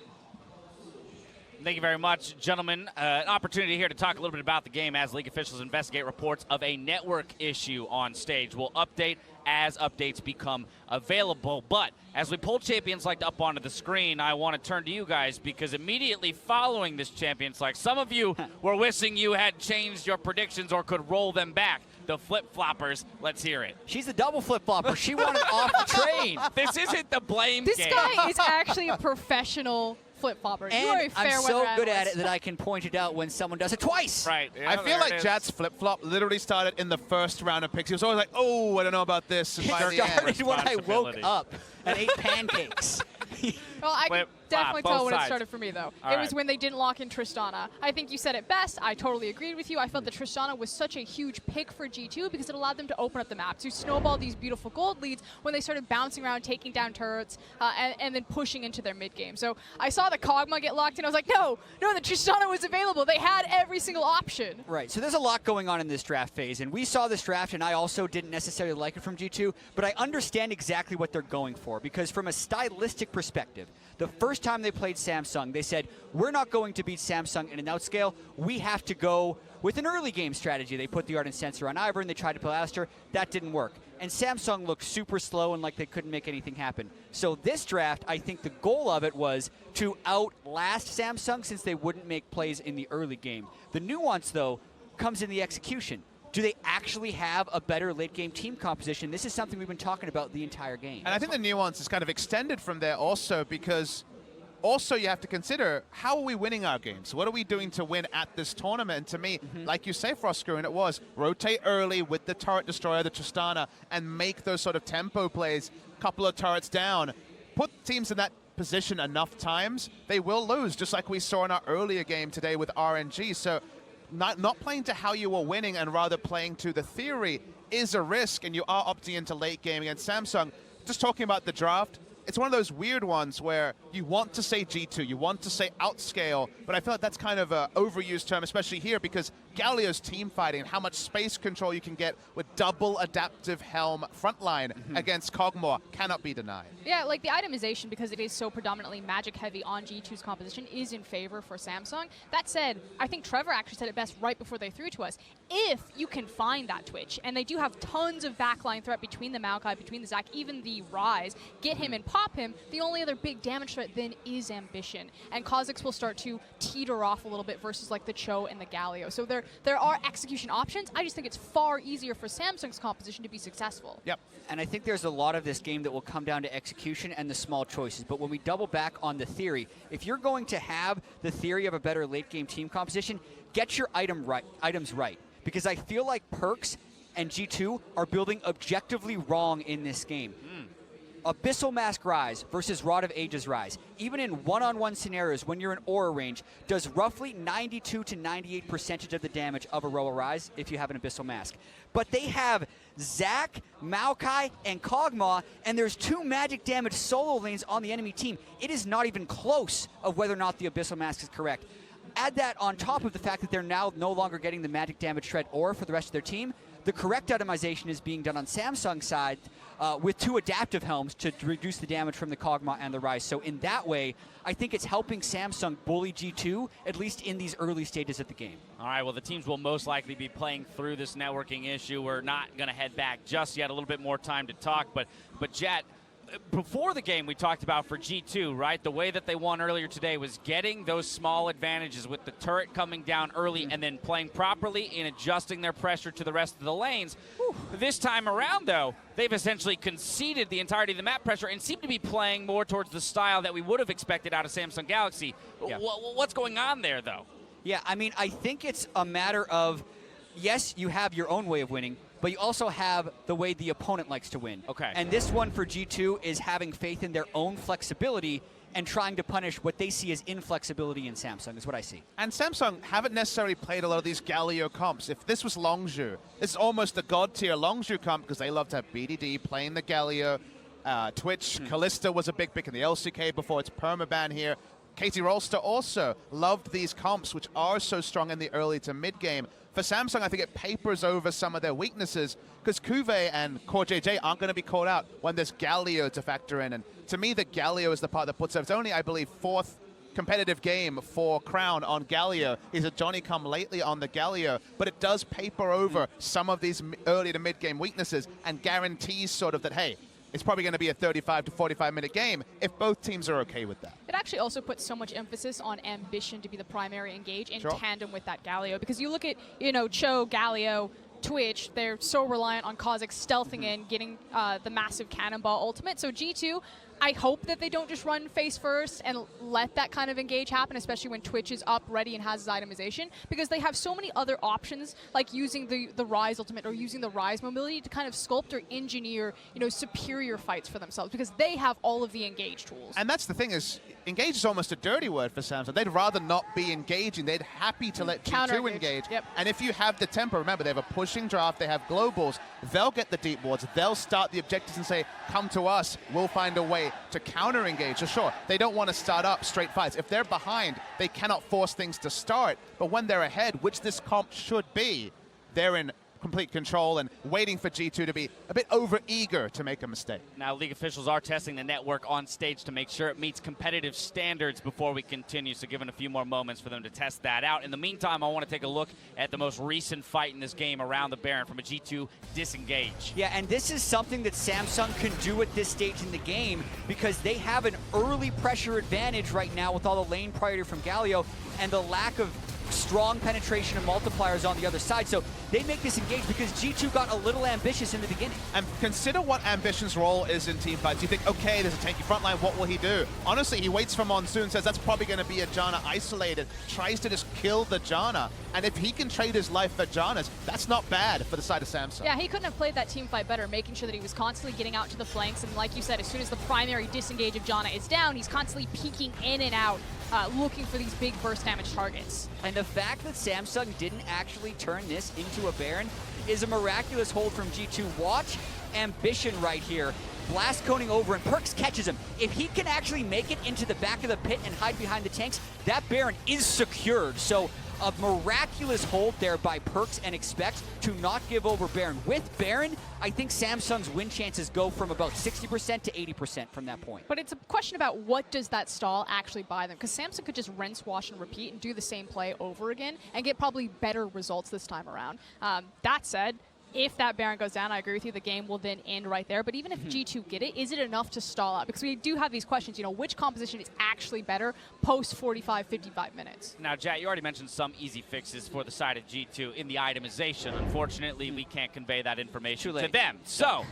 Thank you very much, gentlemen. An opportunity here to talk a little bit about the game as league officials investigate reports of a network issue on stage. We'll update as updates become available. But as we pull Champions Select up onto the screen, I want to turn to you guys because immediately following this Champions Select, some of you were wishing you had changed your predictions or could roll them back. The flip-floppers, let's hear it. She's a double flip-flopper. She wanted off the train. This isn't the blame This game. guy is actually a professional flip-flopper. You are a And fair I'm so weather good at analyst. it that I can point it out when someone does it twice. Right. Yeah, I feel there like it is. Jat's flip-flop literally started in the first round of picks. He was always like, oh, I don't know about this. And It by the end, started when I woke Responsibility. up and ate pancakes. Well, I can Flip, definitely flop, tell both when it sides. started for me, though. All It was right. when they didn't lock in Tristana. I think you said it best. I totally agreed with you. I felt that Tristana was such a huge pick for G2 because it allowed them to open up the map, to snowball these beautiful gold leads when they started bouncing around, taking down turrets, and then pushing into their mid-game. So I saw the Kog'Maw get locked in. I was like, no, the Tristana was available. They had every single option. Right, so there's a lot going on in this draft phase, and we saw this draft, and I also didn't necessarily like it from G2, but I understand exactly what they're going for, because from a stylistic perspective, The first time they played Samsung, they said, we're not going to beat Samsung in an outscale. We have to go with an early game strategy. They put the Ardent Sensor on Ivern. They tried to play Alistair. That didn't work. And Samsung looked super slow and like they couldn't make anything happen. So this draft, I think the goal of it was to outlast Samsung since they wouldn't make plays in the early game. The nuance, though, comes in the execution. Do they actually have a better late-game team composition? This is something we've been talking about the entire game. And I think the nuance is kind of extended from there also, because also you have to consider, how are we winning our games? What are we doing to win at this tournament? And to me, like you say, Frostscrew, it was rotate early with the turret destroyer, the Tristana, and make those sort of tempo plays, couple of turrets down, put teams in that position enough times, they will lose, just like we saw in our earlier game today with RNG. So not playing to how you were winning and rather playing to the theory is a risk, and you are opting into late game against Samsung. Just talking about the draft, it's one of those weird ones where you want to say G2, you want to say outscale, but I feel like that's kind of an overused term, especially here, because Galio's team fighting and how much space control you can get with double adaptive helm frontline against Kog'Maw cannot be denied. Yeah, like the itemization, because it is so predominantly magic heavy on G2's composition, is in favor for Samsung. That said, I think Trevor actually said it best right before they threw to us. If you can find that Twitch, and they do have tons of backline threat between the Maokai, between the Zac, even the Ryze, get him and pop him, the only other big damage threat then is Ambition. And Kha'Zix will start to teeter off a little bit versus like the Cho and the Galio. So there are execution options. I just think it's far easier for Samsung's composition to be successful. Yep. And I think there's a lot of this game that will come down to execution and the small choices. But when we double back on the theory, if you're going to have the theory of a better late game team composition, get your items right. Because I feel like Perks and G2 are building objectively wrong in this game. Abyssal Mask Ryze versus Rod of Ages Ryze, even in one-on-one scenarios when you're in aura range, does roughly 92 to 98% of the damage of Aurora Ryze if you have an Abyssal Mask. But they have Zac, Maokai, and Kog'Maw, and there's 2 magic damage solo lanes on the enemy team. It is not even close of whether or not the Abyssal Mask is correct. Add that on top of the fact that they're now no longer getting the magic damage shred aura for the rest of their team. The correct itemization is being done on Samsung's side with 2 adaptive helms to reduce the damage from the Kog'Maw and the Ryze. So in that way, I think it's helping Samsung bully G2, at least in these early stages of the game. All right, well, the teams will most likely be playing through this networking issue. We're not going to head back just yet. A little bit more time to talk. But Jet, before the game we talked about for G2, right? The way that they won earlier today was getting those small advantages with the turret coming down early and then playing properly and adjusting their pressure to the rest of the lanes. This time around, though, they've essentially conceded the entirety of the map pressure and seem to be playing more towards the style that we would have expected out of Samsung Galaxy. Yeah. What's going on there, though? Yeah, I mean, I think it's a matter of, yes, you have your own way of winning, but you also have the way the opponent likes to win. Okay. And this one for G2 is having faith in their own flexibility and trying to punish what they see as inflexibility in Samsung, is what I see. And Samsung haven't necessarily played a lot of these Galio comps. If this was Longzhu, it's almost a god-tier Longzhu comp because they love to have BDD playing the Galio. Twitch, Callista was a big pick in the LCK before its permaban here. Katie Rolster also loved these comps, which are so strong in the early to mid-game. For Samsung, I think it papers over some of their weaknesses because Cuvée and Core JJ aren't going to be called out when there's Galio to factor in. And to me, the Galio is the part that puts up. It's only, I believe, 4th competitive game for Crown on Galio. He's a Johnny-come-lately on the Galio, but it does paper over some of these early to mid-game weaknesses and guarantees sort of that, hey, it's probably going to be a 35 to 45-minute game if both teams are okay with that. It actually also puts so much emphasis on Ambition to be the primary engage in tandem with that Galio. Because you look at, Cho, Galio, Twitch, they're so reliant on Kha'Zix stealthing in, getting the massive cannonball ultimate. So G2, I hope that they don't just run face first and let that kind of engage happen, especially when Twitch is up, ready, and has his itemization, because they have so many other options, like using the Ryze ultimate or using the Ryze mobility to kind of sculpt or engineer, superior fights for themselves, because they have all of the engage tools. And that's the thing is, engage is almost a dirty word for Samsung. They'd rather not be engaging. They'd happy to let G2 engage. Yep. And if you have the tempo, remember, they have a pushing draft, they have globals, they'll get the deep wards, they'll start the objectives and say, come to us, we'll find a way to counter-engage. So sure, they don't want to start up straight fights. If they're behind, they cannot force things to start. But when they're ahead, which this comp should be, they're in complete control and waiting for G2 to be a bit over-eager to make a mistake. Now, League officials are testing the network on stage to make sure it meets competitive standards before we continue, so given a few more moments for them to test that out. In the meantime, I want to take a look at the most recent fight in this game around the Baron from a G2 disengage. Yeah, and this is something that Samsung can do at this stage in the game because they have an early pressure advantage right now with all the lane priority from Galio and the lack of strong penetration and multipliers on the other side. So they make this engage because G2 got a little ambitious in the beginning. And consider what Ambition's role is in team fights. You think, okay, there's a tanky front line, what will he do? Honestly, he waits for Monsoon, says that's probably going to be a Janna isolated, tries to just kill the Janna. And if he can trade his life for Janna's, that's not bad for the side of Samsung. Yeah, he couldn't have played that team fight better, making sure that he was constantly getting out to the flanks. And like you said, as soon as the primary disengage of Janna is down, he's constantly peeking in and out, looking for these big burst damage targets. And the fact that Samsung didn't actually turn this into a Baron is a miraculous hold from G2. Watch Ambition right here. Blast coning over and Perkz catches him. If he can actually make it into the back of the pit and hide behind the tanks, that Baron is secured. So a miraculous hold there by Perkz and Expect to not give over Baron. With Baron, I think Samsung's win chances go from about 60% to 80% from that point. But it's a question about what does that stall actually buy them, because Samsung could just rinse, wash, and repeat and do the same play over again and get probably better results this time around. That said, if that Baron goes down, I agree with you, the game will then end right there. But even if G2 get it, is it enough to stall out? Because we do have these questions, you know, which composition is actually better post 45, 55 minutes? Now, Jack, you already mentioned some easy fixes for the side of G2 in the itemization. Unfortunately, we can't convey that information to them. So,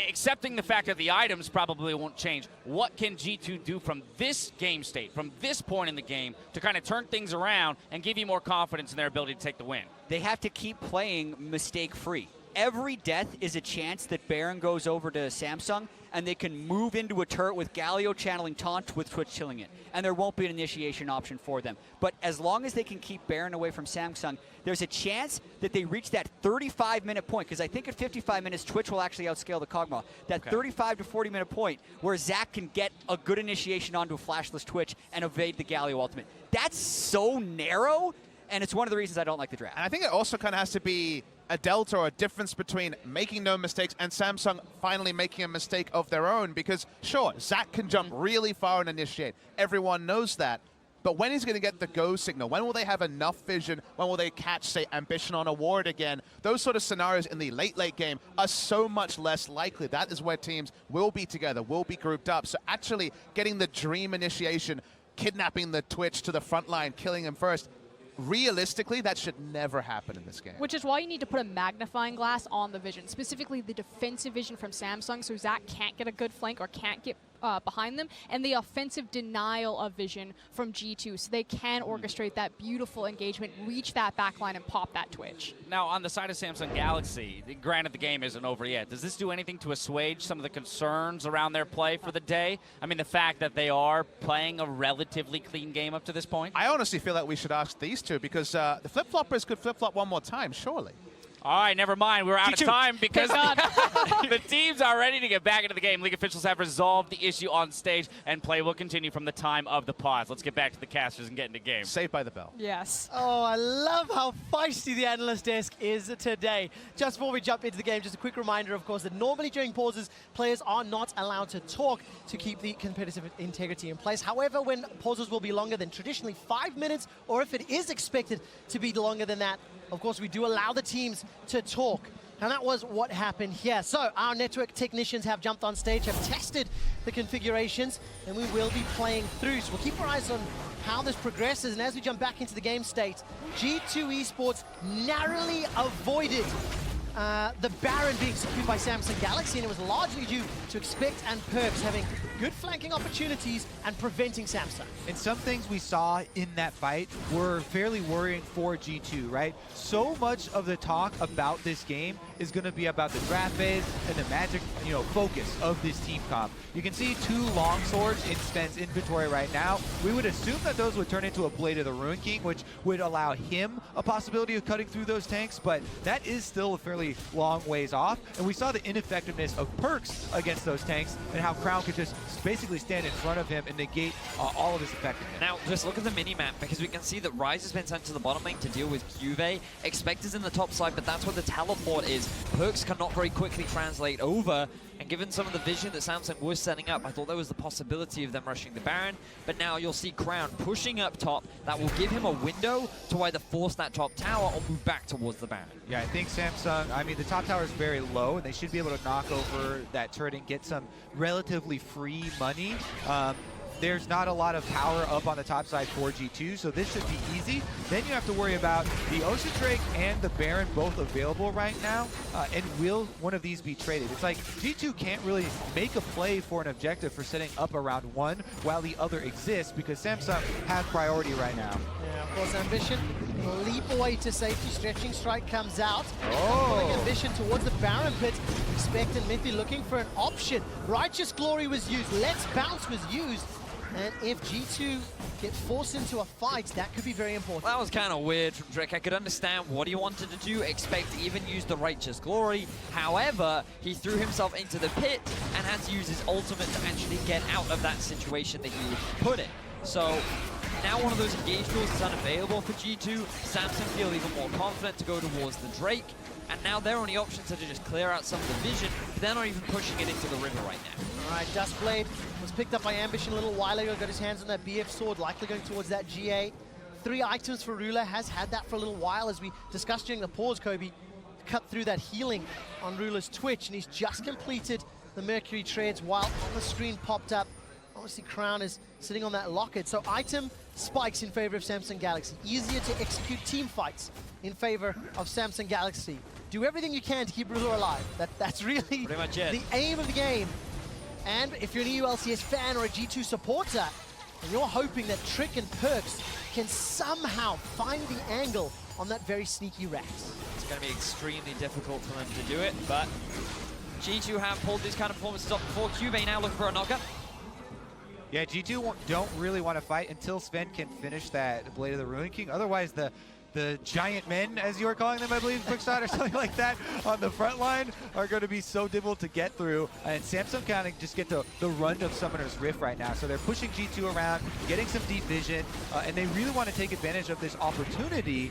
accepting the fact that the items probably won't change, what can G2 do from this game state, from this point in the game, to kind of turn things around and give you more confidence in their ability to take the win? They have to keep playing mistake-free. Every death is a chance that Baron goes over to Samsung, and they can move into a turret with Galio channeling taunt with Twitch chilling it. And there won't be an initiation option for them. But as long as they can keep Baron away from Samsung, there's a chance that they reach that 35-minute point, because I think at 55 minutes, Twitch will actually outscale the Kog'Maw. That 35 to 40-minute point where Zach can get a good initiation onto a flashless Twitch and evade the Galio ultimate. That's so narrow, and it's one of the reasons I don't like the draft. And I think it also kind of has to be a delta or a difference between making no mistakes and Samsung finally making a mistake of their own, because sure, Zach can jump really far and initiate. Everyone knows that. But when he's going to get the go signal? When will they have enough vision? When will they catch, say, Ambition on a ward again? Those sort of scenarios in the late game are so much less likely. That is where teams will be together, will be grouped up. So actually getting the dream initiation, kidnapping the Twitch to the front line, killing him first, realistically, that should never happen in this game. Which is why you need to put a magnifying glass on the vision, specifically the defensive vision from Samsung, so Zach can't get a good flank or can't get behind them, and the offensive denial of vision from G2, so they can orchestrate that beautiful engagement, reach that backline, and pop that Twitch. Now, on the side of Samsung Galaxy, granted the game isn't over yet, does this do anything to assuage some of the concerns around their play for the day? I mean, the fact that they are playing a relatively clean game up to this point? I honestly feel like we should ask these two, because the flip-floppers could flip-flop one more time, surely. All right, never mind. We're out of time because the teams are ready to get back into the game. League officials have resolved the issue on stage, and play will continue from the time of the pause. Let's get back to the casters and get into game. Saved by the bell. Yes. Oh, I love how feisty the analyst desk is today. Just before we jump into the game, just a quick reminder, of course, that normally during pauses, players are not allowed to talk to keep the competitive integrity in place. However, when pauses will be longer than traditionally 5 minutes, or if it is expected to be longer than that, of course, we do allow the teams to talk. And that was what happened here. So our network technicians have jumped on stage, have tested the configurations, and we will be playing through. So we'll keep our eyes on how this progresses. And as we jump back into the game state, G2 Esports narrowly avoided the Baron being secured by Samsung Galaxy, and it was largely due to Expect and Perkz having good flanking opportunities and preventing Samsung. And some things we saw in that fight were fairly worrying for G2, right? So much of the talk about this game is going to be about the draft phase and the magic, focus of this team comp. You can see 2 long swords in Sven's inventory right now. We would assume that those would turn into a Blade of the Ruin King, which would allow him a possibility of cutting through those tanks, but that is still a fairly long ways off. And we saw the ineffectiveness of Perkz against those tanks and how Crown could just basically stand in front of him and negate all of his effectiveness. Now, just look at the mini-map, because we can see that Ryze has been sent to the bottom lane to deal with Juve. Expect is in the top side, but that's where the teleport is. Perks cannot very quickly translate over, and given some of the vision that Samsung was setting up, I thought there was the possibility of them rushing the Baron, but now you'll see Crown pushing up top. That will give him a window to either force that top tower or move back towards the Baron. Yeah, I think Samsung, I mean, the top tower is very low, and they should be able to knock over that turret and get some relatively free money. There's not a lot of power up on the top side for G2, so this should be easy. Then you have to worry about the Ocean Drake and the Baron both available right now, and will one of these be traded? It's like G2 can't really make a play for an objective for setting up around one while the other exists, because Samsung has priority right now. Yeah, of course, Ambition leap away to safety. Stretching Strike comes out. Oh. Pulling Ambition towards the Baron pit. Expect and Mithy looking for an option. Righteous Glory was used. Let's Bounce was used. And if G2 get forced into a fight, that could be very important. That was kind of weird from Drake. I could understand what he wanted to do. Expect to even use the Righteous Glory. However, he threw himself into the pit and had to use his ultimate to actually get out of that situation that he put in. So now one of those engage tools is unavailable for G2. Samsung feel even more confident to go towards the Drake. And now their only options are to just clear out some of the vision, but they're not even pushing it into the river right now. All right, Duskblade was picked up by Ambition a little while ago, got his hands on that BF sword, likely going towards that GA. 3 items for Ruler, has had that for a little while, as we discussed during the pause, Kobe. Cut through that healing on Ruler's Twitch, and he's just completed the Mercury Treads while on the screen popped up. Obviously, Crown is sitting on that locket. So item spikes in favor of Samsung Galaxy. Easier to execute team fights in favor of Samsung Galaxy. Do everything you can to keep Ruler alive. That's really pretty much it. The aim of the game. And if you're an EULCS fan or a G2 supporter, and you're hoping that Trick and Perks can somehow find the angle on that very sneaky Rex. It's going to be extremely difficult for them to do it, but G2 have pulled these kind of performances off before. Cuvée now looking for a knocker. Yeah, G2 don't really want to fight until Sven can finish that Blade of the Ruin King. Otherwise, the giant men, as you were calling them, I believe, Quickshot or something like that, on the front line are going to be so difficult to get through. And Samsung kind of just get the run of Summoner's Rift right now. So they're pushing G2 around, getting some deep vision, and they really want to take advantage of this opportunity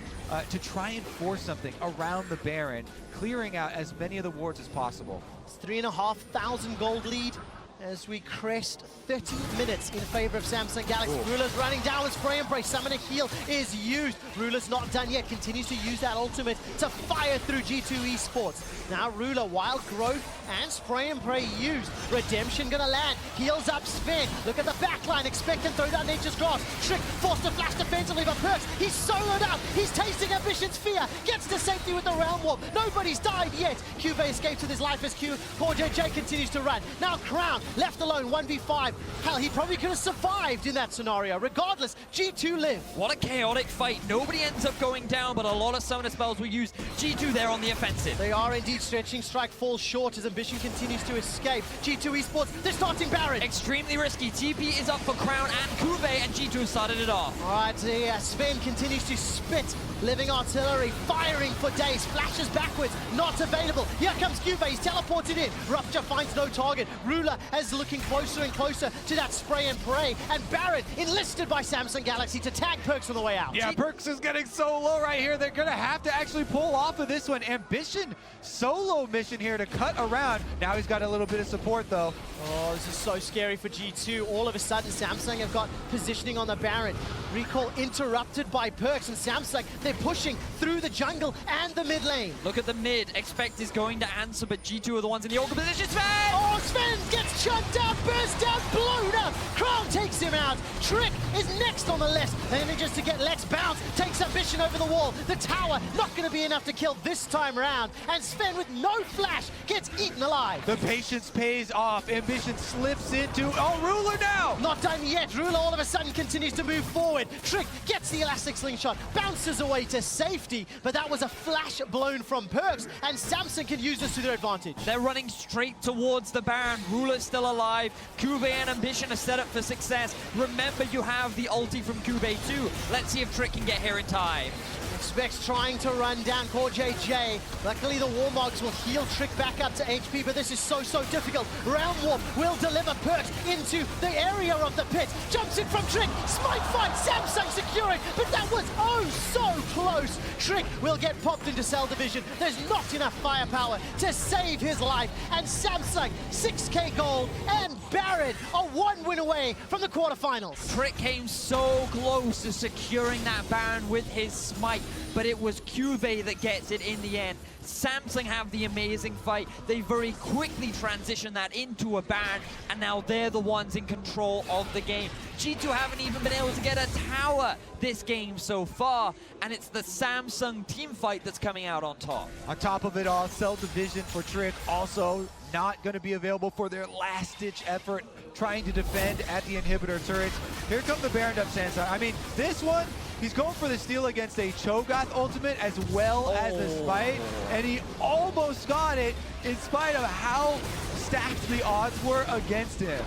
to try and force something around the Baron, clearing out as many of the wards as possible. It's 3,500 gold lead as we crest 30 minutes in favor of Samsung Galaxy. Ooh. Ruler's running down with Spray and Pray. Summoner Heal is used. Ruler's not done yet. Continues to use that ultimate to fire through G2 Esports. Now Ruler, Wild Growth and Spray and Pray used. Redemption gonna land. Heals up Sven. Look at the backline. Expect and throw down Nature's Grasp. Trick forced to flash defensively, but Perks, he's soloed up. He's tasting Ambition's fear. Gets to safety with the Realm Warp. Nobody's died yet. Cuvée escapes with his life as Q. Poor JJ continues to run. Now Crown left alone, 1v5. Hell, he probably could have survived in that scenario. Regardless, G2 live. What a chaotic fight. Nobody ends up going down, but a lot of summoner spells will use G2 there on the offensive. They are indeed stretching. Strike falls short as Ambition continues to escape. G2 Esports, they're starting Baron. Extremely risky. TP is up for Crown and Cuvée, and G2 started it off. All right, Sven continues to spit. Living Artillery, firing for days. Flashes backwards, not available. Here comes Cuvée, he's teleported in. Rupture finds no target. Ruler is looking closer and closer to that Spray and Pray. And Baron enlisted by Samsung Galaxy to tag Perks on the way out. Yeah, Perks is getting so low right here. They're going to have to actually pull off of this one. Ambition solo mission here to cut around. Now he's got a little bit of support, though. Oh, this is so scary for G2. All of a sudden, Samsung have got positioning on the Baron. Recall interrupted by Perks, and Samsung, they're pushing through the jungle and the mid lane. Look at the mid. Expect is going to answer, but G2 are the ones in the awkward position. Sven! Oh, Sven gets chunked out, burst down, blown up. Crown takes him out. Trick is next on the list. Manages to get Let's Bounce, takes Ambition over the wall. The tower not going to be enough to kill this time round. And Sven with no flash gets eaten alive. The patience pays off. Ambition slips into, Ruler now! Not done yet. Ruler all of a sudden continues to move forward. Trick gets the elastic slingshot, bounces away to safety, but that was a flash blown from Perks, and Samsung can use this to their advantage. They're running straight towards the Baron. Ruler still alive. Cuvee and Ambition are set up for success. Remember, you have the ulti from Cuvee too. Let's see if Trick can get here in time. Expects trying to run down Core JJ. Luckily, the Warmogs will heal Trick back up to HP, but this is so difficult. Round Warp will deliver Perks into the area of the pit. Jumps in from Trick. Smite fight. Samsung securing, but that was oh so close. Trick will get popped into Cell Division. There's not enough firepower to save his life. And Samsung, 6K gold, and Baron are 1 win away from the quarterfinals. Trick came so close to securing that Baron with his smite, but it was Cuvee that gets it in the end. Samsung have the amazing fight. They very quickly transition that into a Baron, and now they're the ones in control of the game. G2 haven't even been able to get a tower this game so far, and it's the Samsung team fight that's coming out on top. On top of it all, Cell Division for Trick also not going to be available for their last-ditch effort trying to defend at the inhibitor turrets. Here come the Baron up Samsung. I mean, this one, he's going for the steal against a Cho'Gath ultimate as well as the Smite, and he almost got it in spite of how stacked the odds were against him.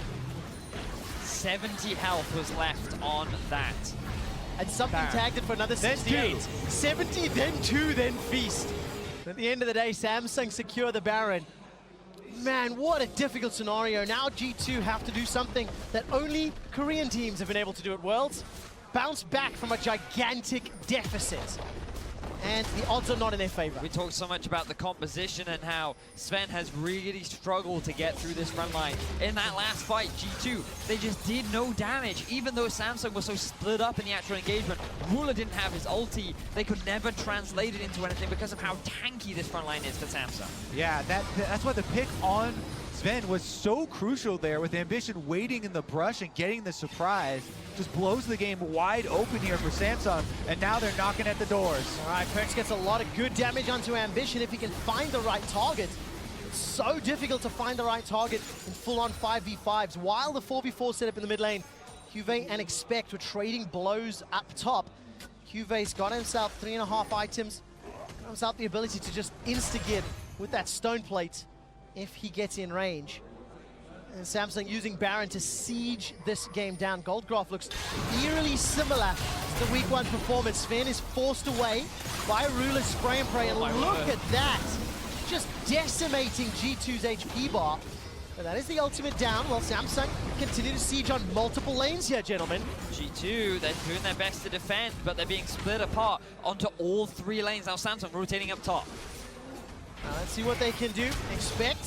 70 health was left on that. And something tagged it for another 68. 70, then 2, then Feast. At the end of the day, Samsung secure the Baron. Man, what a difficult scenario. Now G2 have to do something that only Korean teams have been able to do at Worlds. Bounce back from a gigantic deficit. And the odds are not in their favor. We talked so much about the composition and how Sven has really struggled to get through this front line. In that last fight, G2, they just did no damage. Even though Samsung was so split up in the actual engagement, Ruler didn't have his ulti. They could never translate it into anything because of how tanky this front line is for Samsung. Yeah, that's why the pick on Sven was so crucial there, with Ambition waiting in the brush and getting the surprise. Just blows the game wide open here for Samsung, and now they're knocking at the doors. All right, Perks gets a lot of good damage onto Ambition if he can find the right target. It's so difficult to find the right target in full-on 5v5s. While the 4v4 setup in the mid lane, Cuvee and Expect were trading blows up top. Cuvee's got himself 3.5 items, got himself the ability to just insta-gib with that stone plate if he gets in range. And Samsung using Baron to siege this game down. Goldgraph looks eerily similar to the week 1 performance. Sven is forced away by Ruler's spray and pray, and look at that. Just decimating G2's HP bar. And that is the ultimate down, while Samsung continue to siege on multiple lanes here, gentlemen. G2, they're doing their best to defend, but they're being split apart onto all 3 lanes. Now Samsung rotating up top. Let's see what they can do. Expect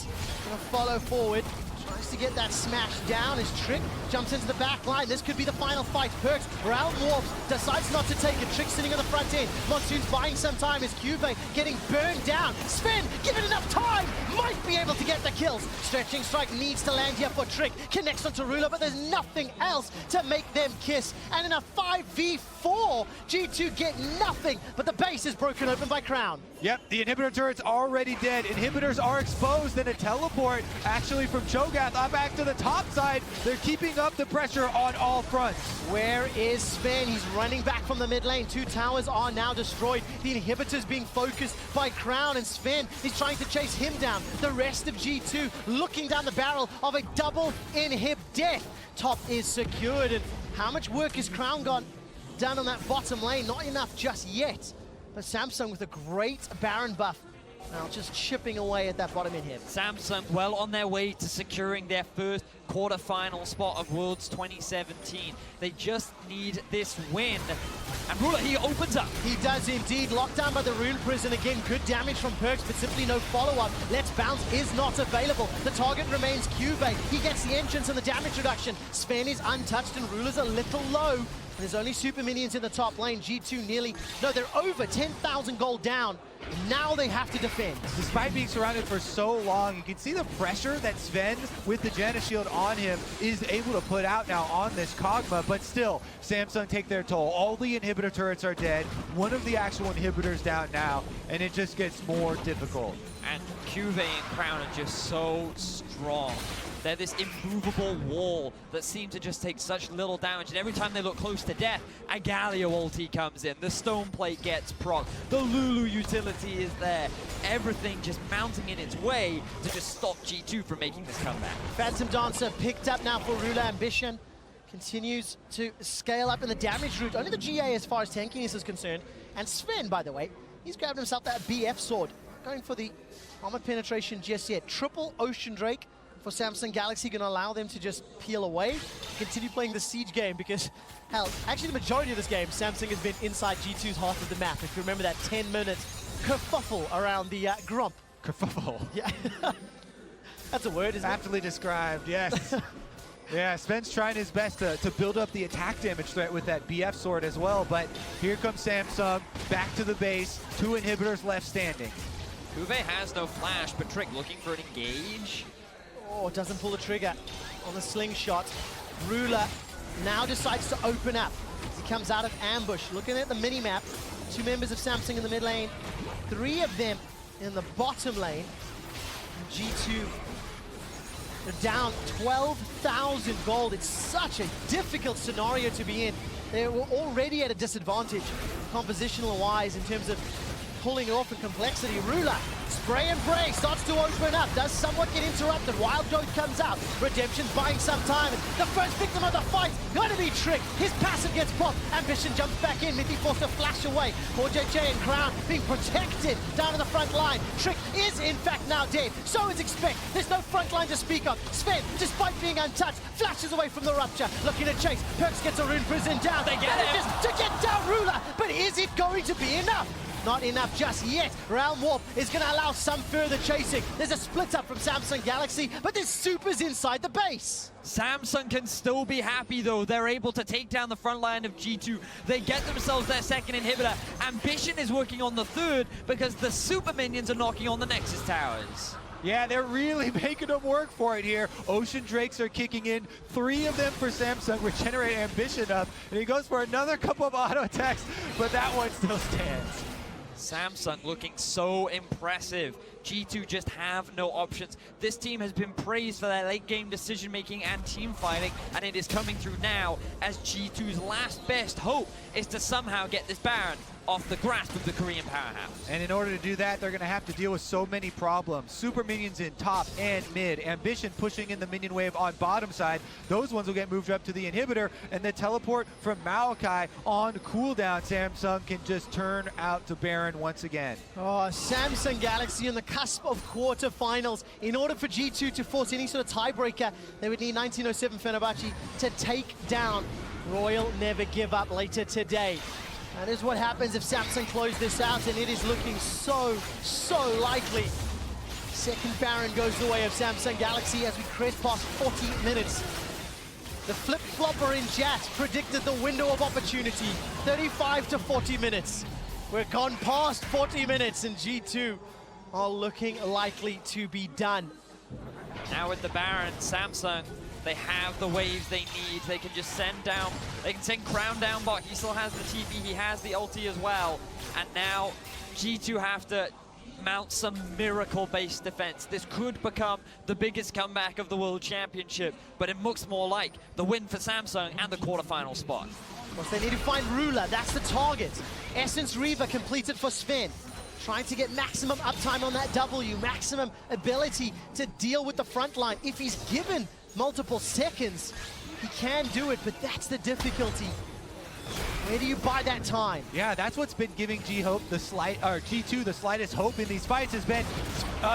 gonna follow forward. Tries to get that smash down as Trick jumps into the back line. This could be the final fight. Perks, Round Warp, decides not to take it. Trick sitting on the front end. Monsoon's buying some time as Cuvee getting burned down. Sven, given enough time, might be able to get the kills. Stretching Strike needs to land here for Trick. Connects onto Ruler, but there's nothing else to make them kiss. And in a 5v4, G2 get nothing, but the base is broken open by Crown. Yep, the inhibitor turret's already dead. Inhibitors are exposed, and a teleport actually from Cho'Gath up back to the top side. They're keeping up the pressure on all fronts. Where is Sven? He's running back from the mid lane. 2 towers are now destroyed. The inhibitors being focused by Crown, and Sven is trying to chase him down. The rest of G2 looking down the barrel of a double inhib death. Top is secured, and how much work has Crown got done on that bottom lane? Not enough just yet. But Samsung with a great Baron buff, now just chipping away at that bottom inhib. Samsung well on their way to securing their first quarterfinal spot of Worlds 2017. They just need this win. And Ruler, he opens up. He does indeed. Locked down by the Rune Prison again. Good damage from Perks, but simply no follow-up. Let's Bounce is not available. The target remains Cuvee. He gets the entrance and the damage reduction. Sven is untouched and Ruler's a little low. There's only super minions in the top lane. G2 nearly, no, they're over 10,000 gold down. Now they have to defend. Despite being surrounded for so long, you can see the pressure that Sven, with the Janna shield on him, is able to put out now on this Kog'Maw, but still, Samsung take their toll. All the inhibitor turrets are dead. One of the actual inhibitors down now, and it just gets more difficult. And Cuvee and Crown are just so strong. They're this immovable wall that seem to just take such little damage, and every time they look close to death, a Galio ulti comes in, the Stone Plate gets proc, the Lulu utility is there, everything just mounting in its way to just stop G2 from making this comeback. Phantom Dancer picked up now for Rula. Ambition continues to scale up in the damage route. Only the GA as far as tankiness is concerned. And Sven, by the way, he's grabbed himself that BF sword. Going for the armor penetration just yet. Triple Ocean Drake for Samsung Galaxy, going to allow them to just peel away. Continue playing the siege game because, hell, actually the majority of this game, Samsung has been inside G2's half of the map. If you remember that 10-minute kerfuffle around the Grump. Kerfuffle. Yeah. That's a word, isn't it? Aptly described, yes. Yeah, Sven's trying his best to build up the attack damage threat with that BF sword as well, but here comes Samsung, back to the base, 2 inhibitors left standing. Kuve has no flash, but Trick looking for an engage. Oh, doesn't pull the trigger on the slingshot. Ruler now decides to open up as he comes out of ambush. Looking at the mini-map, 2 members of Samsung in the mid lane, 3 of them in the bottom lane. G2 they're down 12,000 gold. It's such a difficult scenario to be in. They were already at a disadvantage compositional-wise in terms of pulling it off in complexity. Ruler, spray and pray, starts to open up, does somewhat get interrupted. Wild Goat comes out, Redemption's buying some time. And the first victim of the fight, gonna be Trick. His passive gets popped, Ambition jumps back in, Mithy forced to flash away. 4JJ and Crown being protected down in the front line. Trick is in fact now dead, so is Expect. There's no front line to speak of. Sven, despite being untouched, flashes away from the rupture, looking to chase. Perks gets a Rune Prison down. They get him. To get down Ruler, but is it going to be enough? Not enough just yet. Realm Warp is going to allow some further chasing. There's a split up from Samsung Galaxy, but there's supers inside the base. Samsung can still be happy though. They're able to take down the front line of G2. They get themselves their second inhibitor. Ambition is working on the third because the super minions are knocking on the Nexus towers. Yeah, they're really making them work for it here. Ocean Drakes are kicking in. 3 of them for Samsung, regenerate Ambition up. And he goes for another couple of auto attacks, but that one still stands. Samsung looking so impressive. G2 just have no options. This team has been praised for their late game decision making and team fighting, and it is coming through now as G2's last best hope is to somehow get this Baron off the grasp of the Korean powerhouse. And in order to do that, they're going to have to deal with so many problems. Super minions in top and mid. Ambition pushing in the minion wave on bottom side. Those ones will get moved up to the inhibitor. And the teleport from Maokai on cooldown. Samsung can just turn out to Baron once again. Oh, Samsung Galaxy on the cusp of quarterfinals. In order for G2 to force any sort of tiebreaker, they would need 1907 Fenerbahce to take down Royal Never Give Up later today. That is what happens if Samsung close this out, and it is looking so likely. Second Baron goes the way of Samsung Galaxy as we crest past 40 minutes. The flip-flopper in chat predicted the window of opportunity, 35 to 40 minutes. We're gone past 40 minutes, and G2 are looking likely to be done. Now with the Baron, Samsung, they have the waves they need. They can just send down, they can send Crown down bot. He still has the TP, he has the ulti as well. And now G2 have to mount some miracle-based defense. This could become the biggest comeback of the World Championship, but it looks more like the win for Samsung and the quarterfinal spot. Of course, they need to find Ruler, that's the target. Essence Reaver completed for Sven. Trying to get maximum uptime on that W, maximum ability to deal with the front line. If he's given multiple seconds, he can do it, but that's the difficulty. Where do you buy that time? Yeah, that's what's been giving G2 the slightest hope in these fights has been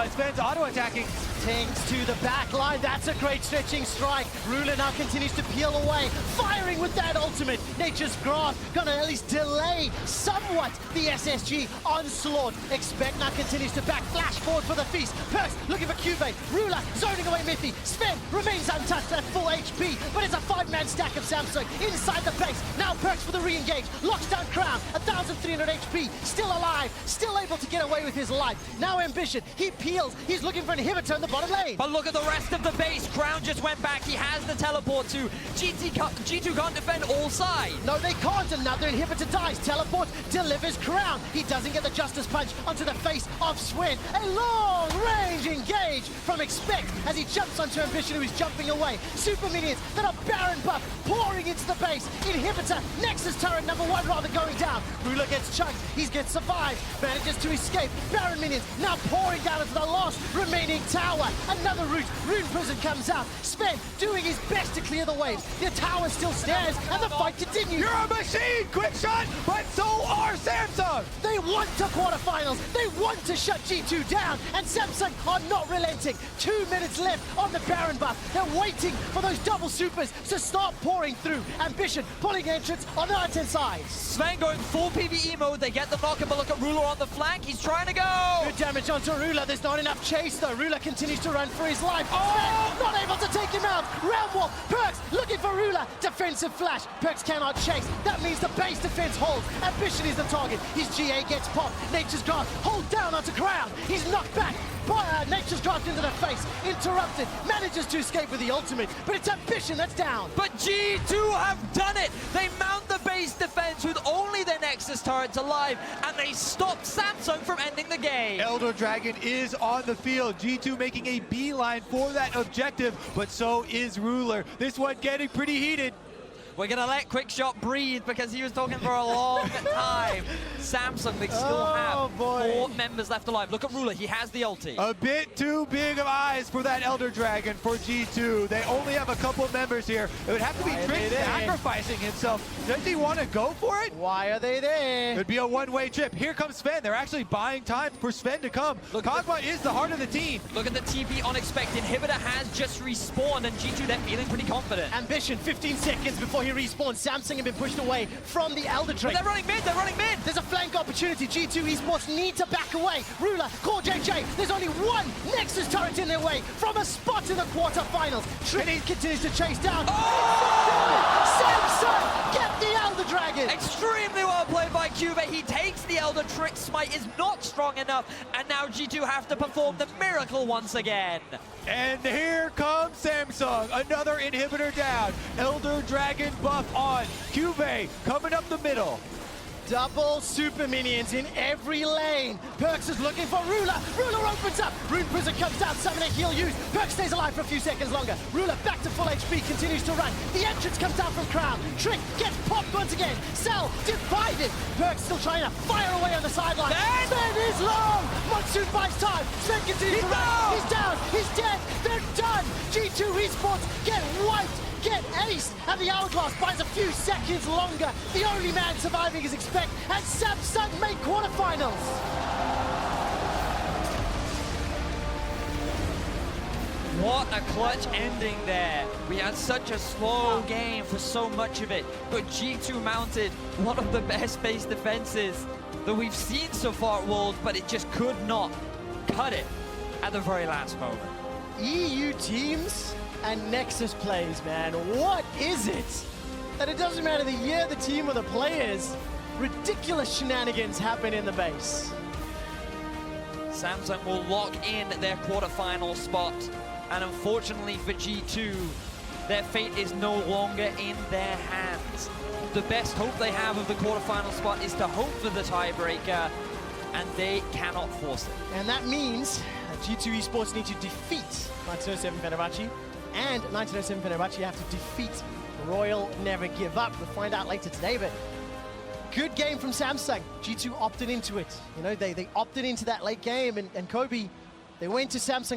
Sven's auto-attacking. Tings to the back line, that's a great stretching strike. Ruler now continues to peel away, firing with that ultimate. Nature's Grasp gonna at least delay somewhat the SSG onslaught. Expect now continues to back, flash forward for the feast. Perks looking for Cuvade, Ruler zoning away Mithy. Sven remains untouched at full HP, but it's a 5-man stack of Samsung inside the base. Now Perks for the re-engage, locks down Crown, 1,300 HP, still alive, still able to get away with his life. Now Ambition, he peels, he's looking for an inhibitor in the bottom lane. But look at the rest of the base. Crown just went back. He has the teleport too. G2 can't defend all sides. No, they can't. Another inhibitor dies. Teleport delivered. delivers crown. He doesn't get the Justice Punch onto the face of Swin. A long-range engage from Expect as he jumps onto Ambition, who is jumping away. Super minions that are Baron buff pouring into the base. Inhibitor, Nexus turret number 1 rather going down. Ruler gets chunked. He gets survived. Manages to escape. Baron minions now pouring down into the last remaining tower. Another route. Rune Prison comes out. Sven doing his best to clear the waves. The tower still stands and the fight continues. You're a machine! Quick shot! But so are Samsung! They want to quarterfinals. They want to shut G2 down, and Samsung are not relenting. 2 minutes left on the Baron buff. They're waiting for those double supers to start pouring through. Ambition pulling entrance on the right-hand side. Sven going full PvE mode. They get the knock-up, but look at Ruler on the flank. He's trying to go. Good damage onto Ruler. There's not enough chase, though. Ruler continues to run for his life. Oh! Sven not able to take him out. Round wall. Perks looking for Ruler. Defensive flash. Perks cannot chase. That means the base defense holds. Ambition is the target. His GA gets popped. Nature's Grasp hold down onto Crown. He's knocked back. Nature's Grasp into the face. Interrupted. Manages to escape with the ultimate, but it's Ambition that's down. But G2 have done it. They mount the base defense with only their Nexus turrets alive, and they stop Samsung from ending the game. Elder Dragon is on the field. G2 making a beeline for that objective, but so is Ruler. This one getting pretty heated. We're going to let Quickshot breathe because he was talking for a long time. Samsung, they still have 4 members left alive. Look at Ruler, he has the ulti. A bit too big of eyes for that Elder Dragon for G2. They only have a couple of members here. It would have to be Trick sacrificing himself. Does he want to go for it? Why are they there? It'd be a one-way trip. Here comes Sven. They're actually buying time for Sven to come. Kog'Maw is the heart of the team. Look at the TP on Expect. Inhibitor has just respawned, and G2, they're feeling pretty confident. Ambition, 15 seconds before he respawns. Samsung have been pushed away from the Elder Dragon. They're running mid, they're running mid. There's a flank opportunity. G2 Esports need to back away. Ruler, Core JJ. There's only one Nexus turret in their way from a spot in the quarterfinals. Trinity continues to chase down. Samsung get the Elder Dragon. Extremely well played by Cube. He takes the Elder Trick. Smite is not strong enough, and now G2 have to perform the miracle once again. And here comes Samsung. Another inhibitor down. Elder Dragon buff on. Cube coming up the middle. Double super minions in every lane. Perks is looking for Ruler. Ruler opens up. Rune Prison comes down, summoning heal used. Perks stays alive for a few seconds longer. Ruler back to full HP, continues to run. The entrance comes down from Crown. Trick gets popped once again. Cell divided. Perks still trying to fire away on the sideline. Sven is long. Monsoon buys time. Sven continues to run. He's down. He's dead. They're done. G2 Esports get wiped. Get aced, and the Hourglass buys a few seconds longer. The only man surviving is Expect, and Samsung make quarterfinals. What a clutch ending there. We had such a slow game for so much of it, but G2 mounted one of the best base defenses that we've seen so far at Worlds, but it just could not cut it at the very last moment. EU teams and Nexus plays, man. What is it? That it doesn't matter the year, the team, or the players. Ridiculous shenanigans happen in the base. Samsung will lock in their quarterfinal spot, and unfortunately for G2, their fate is no longer in their hands. The best hope they have of the quarterfinal spot is to hope for the tiebreaker, and they cannot force it. And that means that G2 Esports need to defeat 1907 Fenerbahce, and 1907 Fenerbahce have to defeat Royal Never Give Up. We'll find out later today, but good game from Samsung. G2 opted into it. You know, they opted into that late game, and Kobe, they went to Samsung's